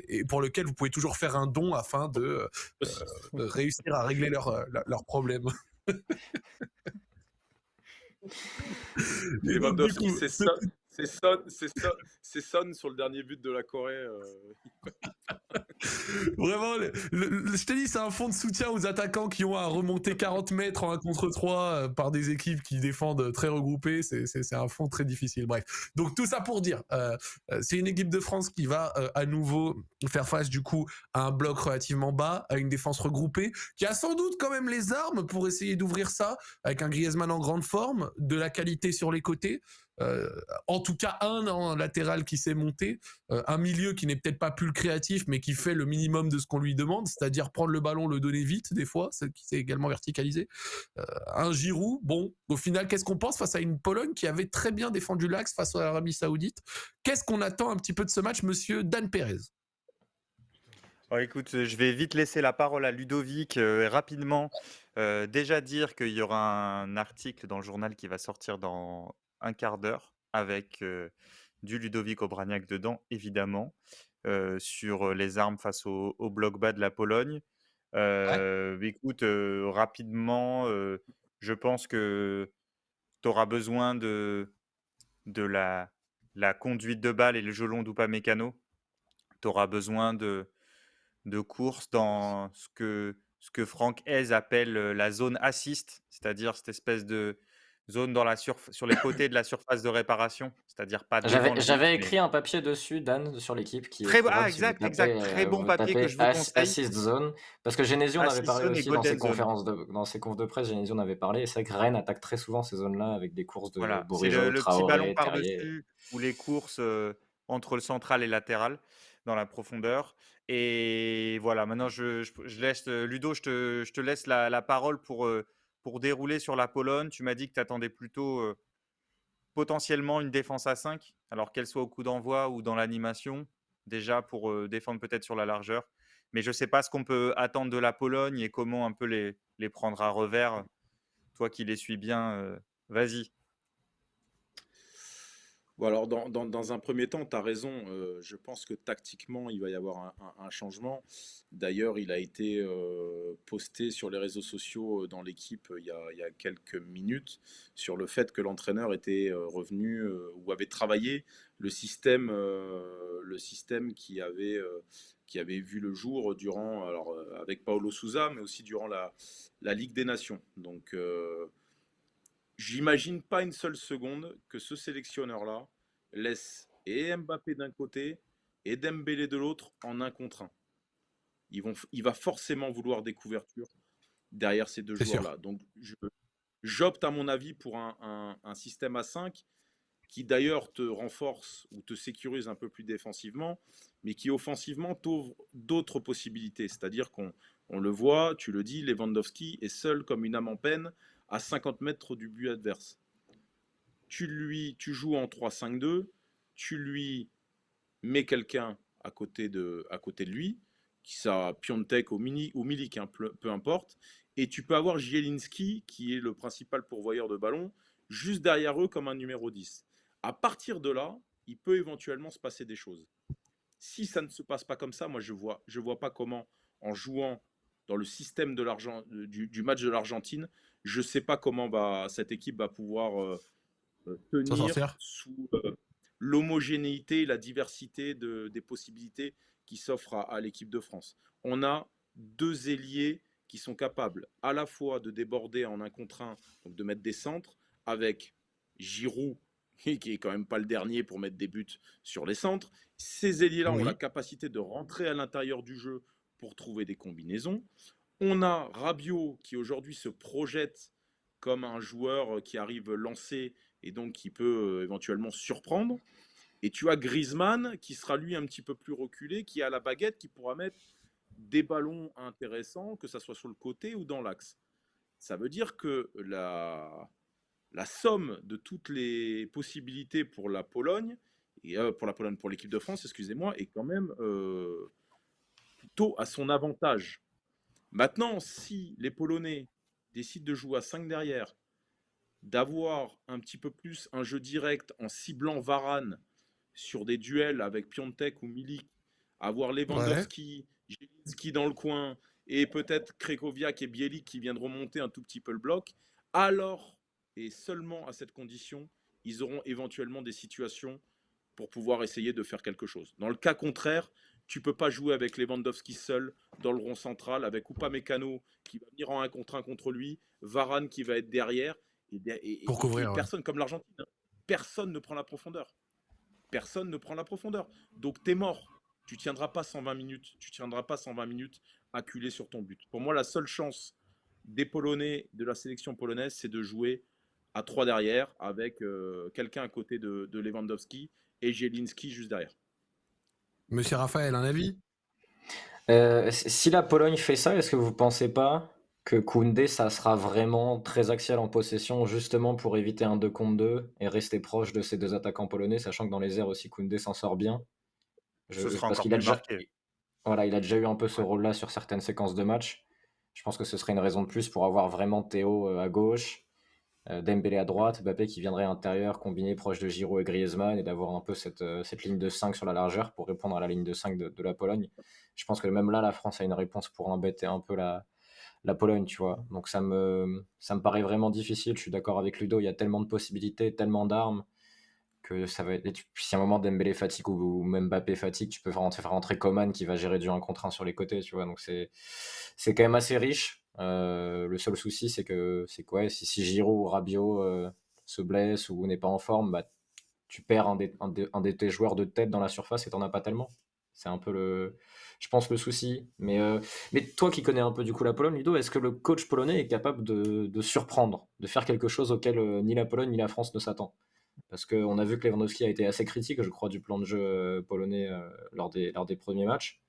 et pour lequel vous pouvez toujours faire un don afin de réussir à régler leurs problèmes. Et donc, du Lewandowski, coup, c'est Son sur le dernier but de la Corée. vraiment, je te dis, c'est un fond de soutien aux attaquants qui ont à remonter 40 mètres en 1 contre 3 par des équipes qui défendent très regroupées. C'est un fond très difficile. Bref. Donc, tout ça pour dire, c'est une équipe de France qui va à nouveau faire face, du coup, à un bloc relativement bas, à une défense regroupée, qui a sans doute quand même les armes pour essayer d'ouvrir ça, avec un Griezmann en grande forme, de la qualité sur les côtés. En tout cas, un en latéral qui s'est monté, un milieu qui n'est peut-être pas plus créatif, mais qui fait le minimum de ce qu'on lui demande, c'est-à-dire prendre le ballon, le donner vite, des fois, qui s'est également verticalisé. Un Giroud, au final, qu'est-ce qu'on pense face à une Pologne qui avait très bien défendu l'axe face à l'Arabie Saoudite? Qu'est-ce qu'on attend un petit peu de ce match, monsieur Dan Pérez? Écoute, je vais vite laisser la parole à Ludovic rapidement. Déjà dire qu'il y aura un article dans le journal qui va sortir dans un quart d'heure avec du Ludovic Obraniak dedans, évidemment, sur les armes face au bloc bas de la Pologne. Écoute, rapidement, je pense que tu auras besoin de la conduite de balle et le jeu long d'Upamecano. Tu auras besoin de courses dans ce que Franck Hez appelle la zone assist, c'est-à-dire cette espèce de zone sur les côtés de la surface de réparation, c'est-à-dire pas devant le but, J'avais mais écrit un papier dessus, Dan, sur l'équipe, qui est très trouvable si exact, exact, très bon vous papier que tapez je vous conseille. Assist Zone. Parce que Genesio en avait Assist parlé zone et aussi dans ses golden zone. dans ses confs de presse, Genesio en avait parlé. Et c'est vrai que Rennes attaque très souvent ces zones-là avec des courses de Voilà, c'est Bourigeaud, le petit ballon Traoré, Terrier. par-dessus ou les courses entre le central et latéral dans la profondeur. Et voilà, maintenant je laisse Ludo, je te laisse la parole pour dérouler sur la Pologne. Tu m'as dit que tu attendais plutôt potentiellement une défense à 5, alors qu'elle soit au coup d'envoi ou dans l'animation, déjà pour défendre peut-être sur la largeur. Mais je ne sais pas ce qu'on peut attendre de la Pologne et comment un peu les prendre à revers. Toi qui les suis bien, vas-y. Bon, alors, dans un premier temps, tu as raison. Je pense que tactiquement, il va y avoir un changement. D'ailleurs, il a été posté sur les réseaux sociaux dans l'équipe il y a quelques minutes sur le fait que l'entraîneur était revenu ou avait travaillé le système qui avait vu le jour durant, alors avec Paulo Sousa, mais aussi durant la Ligue des Nations. Donc, j'imagine pas une seule seconde que ce sélectionneur-là laisse et Mbappé d'un côté et Dembélé de l'autre en 1 contre 1. Il va forcément vouloir des couvertures derrière ces deux C'est sûr. joueurs-là. Donc, j'opte à mon avis pour un système à 5 qui d'ailleurs te renforce ou te sécurise un peu plus défensivement, mais qui offensivement t'ouvre d'autres possibilités. C'est-à-dire qu'on le voit, tu le dis, Lewandowski est seul comme une âme en peine à 50 mètres du but adverse. Tu joues en 3-5-2, tu lui mets quelqu'un à côté de lui, qui ça Piontek ou Milik, hein, peu importe, et tu peux avoir Zielinski, qui est le principal pourvoyeur de ballon, juste derrière eux comme un numéro 10. À partir de là, il peut éventuellement se passer des choses. Si ça ne se passe pas comme ça, moi je vois pas comment, en jouant dans le système du match de l'Argentine, je ne sais pas comment cette équipe va pouvoir S'en tenir sortir. l'homogénéité, la diversité des possibilités qui s'offrent à l'équipe de France. On a deux ailiers qui sont capables à la fois de déborder en un contre un, donc de mettre des centres, avec Giroud, qui est quand même pas le dernier pour mettre des buts sur les centres. Ces ailiers-là ont la Oui. capacité de rentrer à l'intérieur du jeu pour trouver des combinaisons. On a Rabiot qui aujourd'hui se projette comme un joueur qui arrive lancé et donc qui peut éventuellement surprendre. Et tu as Griezmann qui sera lui un petit peu plus reculé, qui a la baguette, qui pourra mettre des ballons intéressants, que ça soit sur le côté ou dans l'axe. Ça veut dire que la somme de toutes les possibilités pour la Pologne, et pour l'équipe de France, excusez-moi, est quand même plutôt à son avantage. Maintenant, si les Polonais décident de jouer à 5 derrière, d'avoir un petit peu plus un jeu direct en ciblant Varane sur des duels avec Piontek ou Milik, avoir Ouais. Lewandowski, Zielinski dans le coin et peut-être Krekoviak et Bielik qui viennent remonter un tout petit peu le bloc, alors et seulement à cette condition, ils auront éventuellement des situations pour pouvoir essayer de faire quelque chose. Dans le cas contraire, tu peux pas jouer avec Lewandowski seul dans le rond central, avec Upamecano qui va venir en un contre un contre lui, Varane qui va être derrière, Pour et couvrir, ouais. personne, comme l'Argentine, hein, personne ne prend la profondeur. Personne ne prend la profondeur. Donc t'es mort. Tu tiendras pas 120 minutes. Tu tiendras pas 120 minutes acculé sur ton but. Pour moi, la seule chance des Polonais, de la sélection polonaise, c'est de jouer à 3 derrière avec quelqu'un à côté de Lewandowski et Zielinski juste derrière. Monsieur Raphaël, un avis? Si la Pologne fait ça, est-ce que vous pensez pas que Koundé, ça sera vraiment très axial en possession, justement pour éviter un 2 contre 2 et rester proche de ces deux attaquants polonais, sachant que dans les airs aussi Koundé s'en sort bien. Ce sera Parce encore qu'il a plus déjà, marqué. voilà, il a déjà eu un peu ce Ouais. rôle-là sur certaines séquences de match. Je pense que ce serait une raison de plus pour avoir vraiment Théo à gauche, Dembélé à droite, Mbappé qui viendrait intérieur, combiné proche de Giroud et Griezmann, et d'avoir un peu cette ligne de 5 sur la largeur pour répondre à la ligne de 5 de la Pologne. Je pense que même là, la France a une réponse pour embêter un peu la Pologne, tu vois. Donc ça me paraît vraiment difficile. Je suis d'accord avec Ludo, il y a tellement de possibilités, tellement d'armes que ça va être. Si à un moment Dembélé fatigue ou même Mbappé fatigue, tu peux faire rentrer Coman qui va gérer du 1 contre 1 sur les côtés, tu vois. Donc c'est quand même assez riche. Le seul souci, c'est que ouais, si Giroud ou Rabiot se blesse ou n'est pas en forme, bah, tu perds un de tes joueurs de tête dans la surface et t'en as pas tellement. C'est un peu je pense, le souci. Mais toi qui connais un peu du coup la Pologne, Ludo, est-ce que le coach polonais est capable de surprendre, de faire quelque chose auquel ni la Pologne ni la France ne s'attend? Parce qu'on a vu que Lewandowski a été assez critique, je crois, du plan de jeu polonais lors des premiers matchs.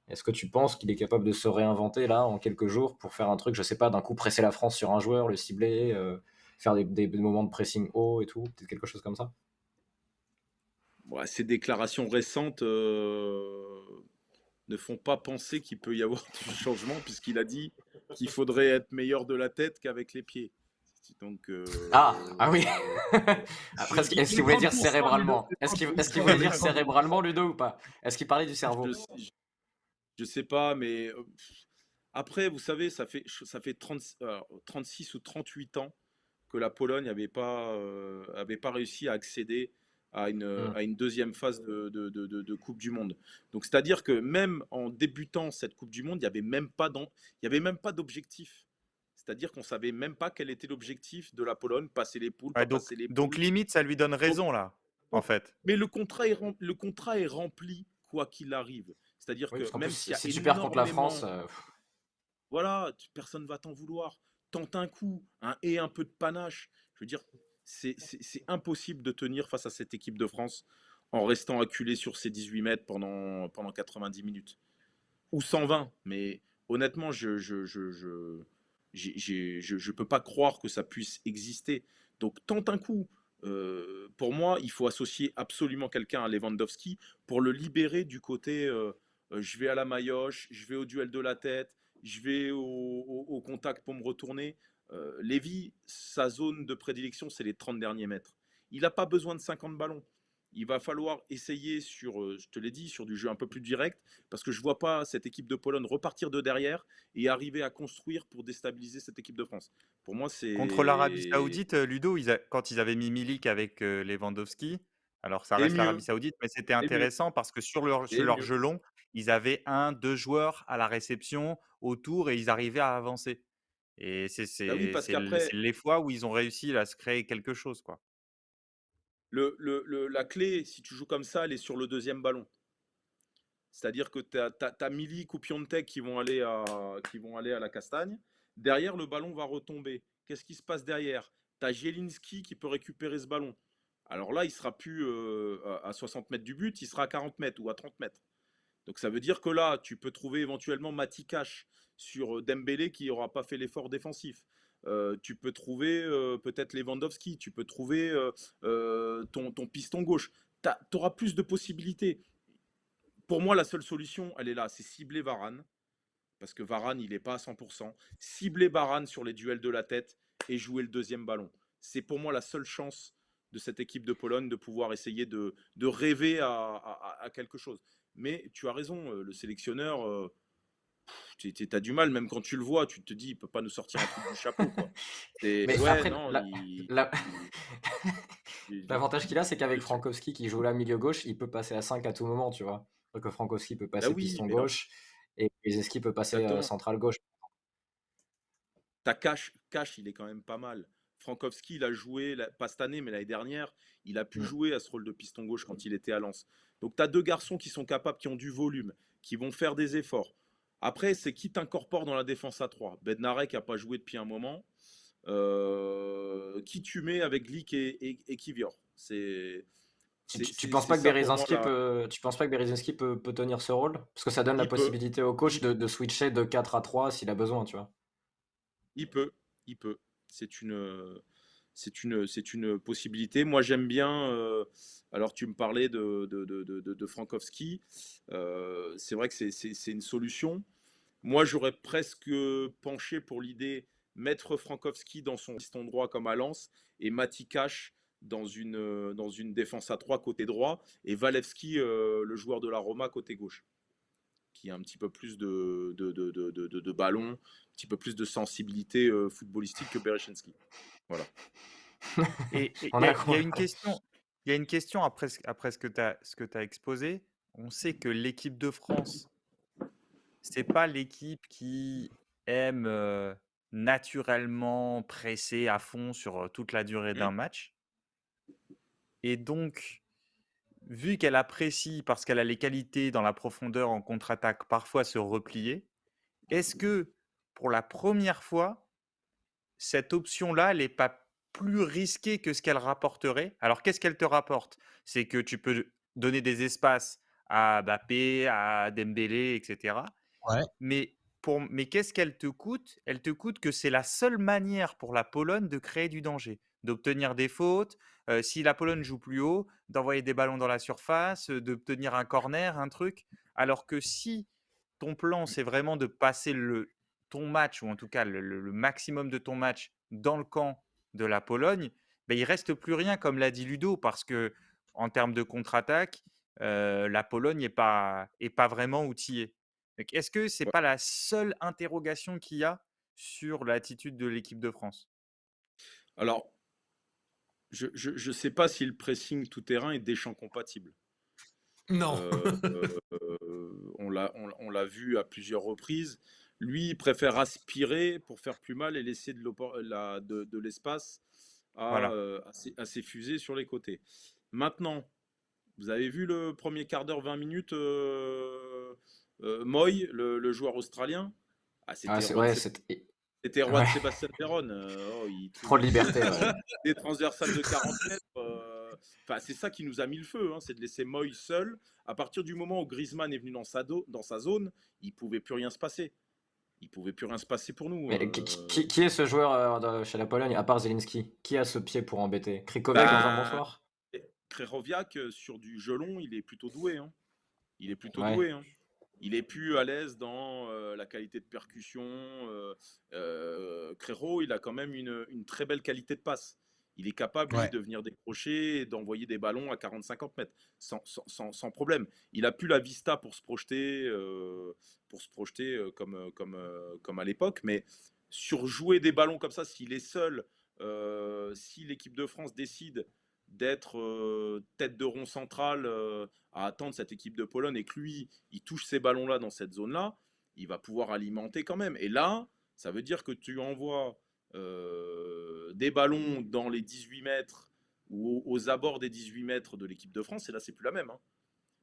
Est-ce que tu penses qu'il est capable de se réinventer là en quelques jours pour faire un truc, je sais pas, d'un coup presser la France sur un joueur, le cibler, faire des moments de pressing haut et tout, peut-être quelque chose comme ça? Ouais, ces déclarations récentes ne font pas penser qu'il peut y avoir du changement, puisqu'il a dit qu'il faudrait être meilleur de la tête qu'avec les pieds. Donc, Ah oui. Après, est-ce les qu'il voulait dire 30%, Ludo, cérébralement? les Est-ce qu'il 30%, voulait les dire 30%. cérébralement, Ludo, ou pas? Est-ce qu'il parlait du cerveau? Je, je sais pas, mais après, vous savez, ça fait 30, 36 ou 38 ans que la Pologne avait pas réussi à accéder Hmm. à une deuxième phase de Coupe du Monde. Donc, c'est-à-dire que même en débutant cette Coupe du Monde, il y avait même pas d'objectif. C'est-à-dire qu'on savait même pas quel était l'objectif de la Pologne, passer les poules, Ouais, pas passer les donc poules. limite, ça lui donne Donc, raison là, en fait. mais le contrat est rempli quoi qu'il arrive. C'est-à-dire Oui, parce que qu'en même plus, s'il y a si tu perds contre la France, énormément, voilà, personne ne va t'en vouloir. Tente un coup, et un peu de panache. Je veux dire, c'est impossible de tenir face à cette équipe de France en restant acculé sur ses 18 mètres pendant 90 minutes. Ou 120, mais honnêtement, je peux pas croire que ça puisse exister. Donc tente un coup. Pour moi, il faut associer absolument quelqu'un à Lewandowski pour le libérer du côté je vais à la maillotche, je vais au duel de la tête, je vais au contact pour me retourner. Lévy, sa zone de prédilection, c'est les 30 derniers mètres. Il n'a pas besoin de 50 ballons. Il va falloir essayer je te l'ai dit, sur du jeu un peu plus direct, parce que je ne vois pas cette équipe de Pologne repartir de derrière et arriver à construire pour déstabiliser cette équipe de France. Pour moi, Contre l'Arabie c'est... Saoudite, Ludo, quand ils avaient mis Milik avec Lewandowski, Alors ça Et reste l'Arabie mieux, Saoudite, mais c'était et mieux, intéressant parce que sur et leur mieux. jeu long, ils avaient 1-2 joueurs à la réception, autour et ils arrivaient à avancer et Bah oui, parce c'est qu'après, les fois où ils ont réussi à se créer quelque chose, quoi. la clé, si tu joues comme ça, elle est sur le deuxième ballon. C'est-à-dire que tu as Milik ou Piontek qui vont aller à la castagne. Derrière, le ballon va retomber. Qu'est-ce qui se passe derrière? Tu as Zielinski qui peut récupérer ce ballon. Alors là, il sera plus à 60 mètres du but, il sera à 40 mètres ou à 30 mètres. Donc ça veut dire que là, tu peux trouver éventuellement Mati Cash sur Dembélé qui n'aura pas fait l'effort défensif. Tu peux trouver peut-être Lewandowski, tu peux trouver ton piston gauche. Tu auras plus de possibilités. Pour moi, la seule solution, elle est là, c'est cibler Varane, parce que Varane, il n'est pas à 100%. Cibler Varane sur les duels de la tête et jouer le deuxième ballon. C'est pour moi la seule chance de cette équipe de Pologne de pouvoir essayer de rêver à quelque chose. Mais tu as raison, le sélectionneur, tu as du mal, même quand tu le vois, tu te dis, il peut pas nous sortir un truc du chapeau, quoi. Mais Ouais, après, non, la- il- l'avantage qu'il a, c'est qu'avec je sais- Frankowski qui joue là milieu gauche, il peut passer à 5 à tout moment, tu vois. Donc Frankowski peut Bah passer oui, piston mais non, gauche et Berezinski peut passer exactement. central gauche. Ta Cash, il est quand même pas mal. Frankowski, il a joué, pas cette année, mais l'année dernière, il a pu Mm. jouer à ce rôle de piston gauche quand il était à Lens. Donc tu as deux garçons qui sont capables, qui ont du volume, qui vont faire des efforts. Après, c'est qui t'incorpore dans la défense à 3. Bednarek n'a pas joué depuis un moment. Qui tu mets avec Glick et Kivior. Tu penses C'est pas que ça pour moi Berezinski là. peut, tu penses pas que Berezinski peut tenir ce rôle? Parce que ça donne la Il peut, possibilité au coach il, de switcher de 4 à 3 s'il a besoin, tu vois. il peut, il peut. C'est une possibilité. Moi, j'aime bien. Alors, tu me parlais de Frankowski. C'est vrai que c'est une solution. Moi, j'aurais presque penché pour l'idée mettre Frankowski dans son piston droit comme à Lens et Mati Cash dans une défense à 3 côté droit et Walewski, le joueur de la Roma, côté gauche, qui a un petit peu plus de ballon, un petit peu plus de sensibilité footballistique que Berechenski. Voilà. Et On il a y a quoi? une question il y a une question après ce que tu as exposé. On sait que l'équipe de France, c'est pas l'équipe qui aime, naturellement presser à fond sur, toute la durée Hmm. d'un match et donc, vu qu'elle apprécie, parce qu'elle a les qualités dans la profondeur en contre-attaque, parfois se replier, est-ce que, pour la première fois, cette option-là, elle n'est pas plus risquée que ce qu'elle rapporterait? Alors, qu'est-ce qu'elle te rapporte? C'est que tu peux donner des espaces à Mbappé, à Dembélé, et cetera. Ouais. Mais qu'est-ce qu'elle te coûte? Elle te coûte que c'est la seule manière pour la Pologne de créer du danger, d'obtenir des fautes, si la Pologne joue plus haut, d'envoyer des ballons dans la surface, d'obtenir un corner, un truc. Alors que si ton plan, c'est vraiment de passer ton match, ou en tout cas le maximum de ton match dans le camp de la Pologne, ben, il reste plus rien, comme l'a dit Ludo, parce que en termes de contre-attaque, la Pologne est pas vraiment outillée. Donc, est-ce que c'est Ouais. pas la seule interrogation qu'il y a sur l'attitude de l'équipe de France? Alors, je sais pas si le pressing tout-terrain est Deschamps compatible. Non. On l'a vu à plusieurs reprises. Lui, il préfère aspirer pour faire plus mal et laisser de l'espace Voilà. à ses fusées sur les côtés. Maintenant, vous avez vu le premier quart d'heure, 20 minutes, Moy, le joueur australien? Ah, Ah, c'était ouais, c'était. c'était Ouais, Juan Sebastian Veron. Il trop de il liberté, ouais. des transversales de 40 mètres. Enfin, c'est ça qui nous a mis le feu, hein, c'est de laisser Moy seul. À partir du moment où Griezmann est venu dans sa zone, il pouvait plus rien se passer. Il pouvait plus rien se passer pour nous. Mais qui est ce joueur chez la Pologne, à part Zelinski? Qui a ce pied pour embêter? Krikoviak dans un bon Bah, soir? Kreroviak, sur du gelon, il est plutôt doué, hein. Il est plutôt Ouais. doué, hein. Il est plus à l'aise dans la qualité de percussion. Crero, il a quand même une très belle qualité de passe. Il est capable, lui, Ouais. de venir décrocher et d'envoyer des ballons à 40-50 mètres, sans problème. Il a plus la vista pour se projeter comme à l'époque, mais sur jouer des ballons comme ça, s'il est seul, si l'équipe de France décide d'être tête de rond central à attendre cette équipe de Pologne et que lui, il touche ces ballons-là dans cette zone-là, il va pouvoir alimenter quand même. Et là, ça veut dire que tu envoies des ballons dans les 18 mètres ou aux abords des 18 mètres de l'équipe de France, et là, c'est plus la même. Hein.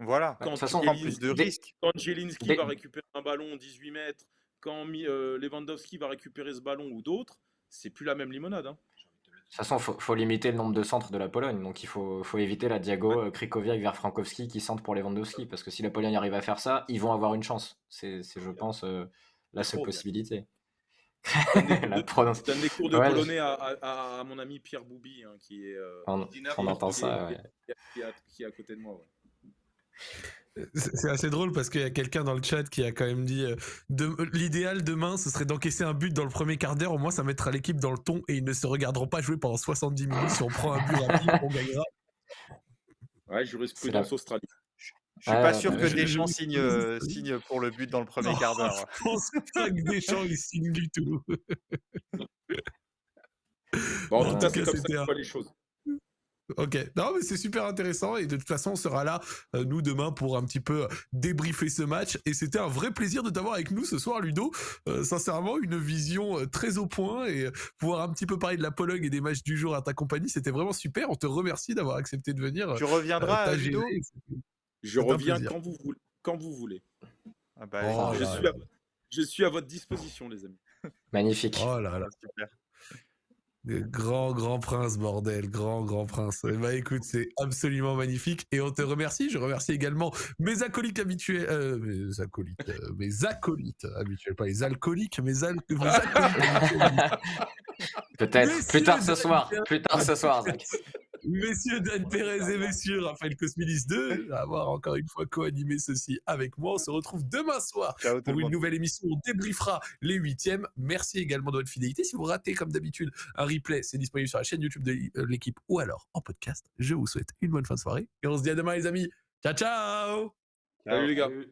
Voilà. De Quand toute façon, Tu prends plus de risques. Quand Zielinski dès- va récupérer un ballon 18 mètres, quand Lewandowski va récupérer ce ballon ou d'autres, c'est plus la même limonade. Hein. de toute façon, faut limiter le nombre de centres de la Pologne. Donc, il faut éviter la Diago, Krychowiak vers Frankowski qui centre pour Lewandowski. Parce que si la Pologne arrive à faire ça, ils vont avoir une chance. C'est je pense, la seule possibilité. La prononce. Je donne des cours de Ouais, polonais à mon ami Pierre Boubi, hein, qui est, on entend ça, ouais. qui est à côté de moi. Ouais. C'est assez drôle parce qu'il y a quelqu'un dans le chat qui a quand même dit l'idéal demain ce serait d'encaisser un but dans le premier quart d'heure, au moins ça mettra l'équipe dans le ton et ils ne se regarderont pas jouer pendant 70 minutes. Si on prend un but rapide, on gagnera. Ouais, jurisprudence Australie. Je suis pas Ouais, sûr bah, que je- Deschamps je- signe pour le but dans le premier Non, quart d'heure. Je pense pas que Deschamps il signe du tout. Bon, en En tout tout cas, cas, c'est comme ça c'était que je un- vois les choses. Ok, non mais c'est super intéressant et de toute façon on sera là nous demain pour un petit peu débriefer ce match et c'était un vrai plaisir de t'avoir avec nous ce soir Ludo. Sincèrement une vision très au point et pouvoir un petit peu parler de la Pologne et des matchs du jour à ta compagnie, c'était vraiment super. On te remercie d'avoir accepté de venir. Tu reviendras, t'as Ludo géré, Je un reviens plaisir. quand vous voulez. Ah bah, Oh écoute, là là. Je suis à votre disposition, les amis. magnifique. Oh là là. super. Grand prince, bordel, grand prince. Bah écoute, c'est absolument magnifique et on te remercie. Je remercie également mes acolytes habituels, mes acolytes habituels, pas les alcooliques, mes acolytes habituels. Peut-être. Messieurs, Plus tard ce Dan soir. Perez- Plus tard ce soir, Zach. Messieurs Dan Perez et messieurs Raphaël Cosmilis 2, avoir encore une fois co-animé ceci avec moi. On se retrouve demain soir Ciao tout pour le une monde. nouvelle émission. On débriefera les huitièmes. Merci également de votre fidélité. Si vous ratez, comme d'habitude, un replay, c'est disponible sur la chaîne YouTube de l'équipe ou alors en podcast. Je vous souhaite une bonne fin de soirée et on se dit à demain, les amis. Ciao, ciao! Salut les gars. Salut.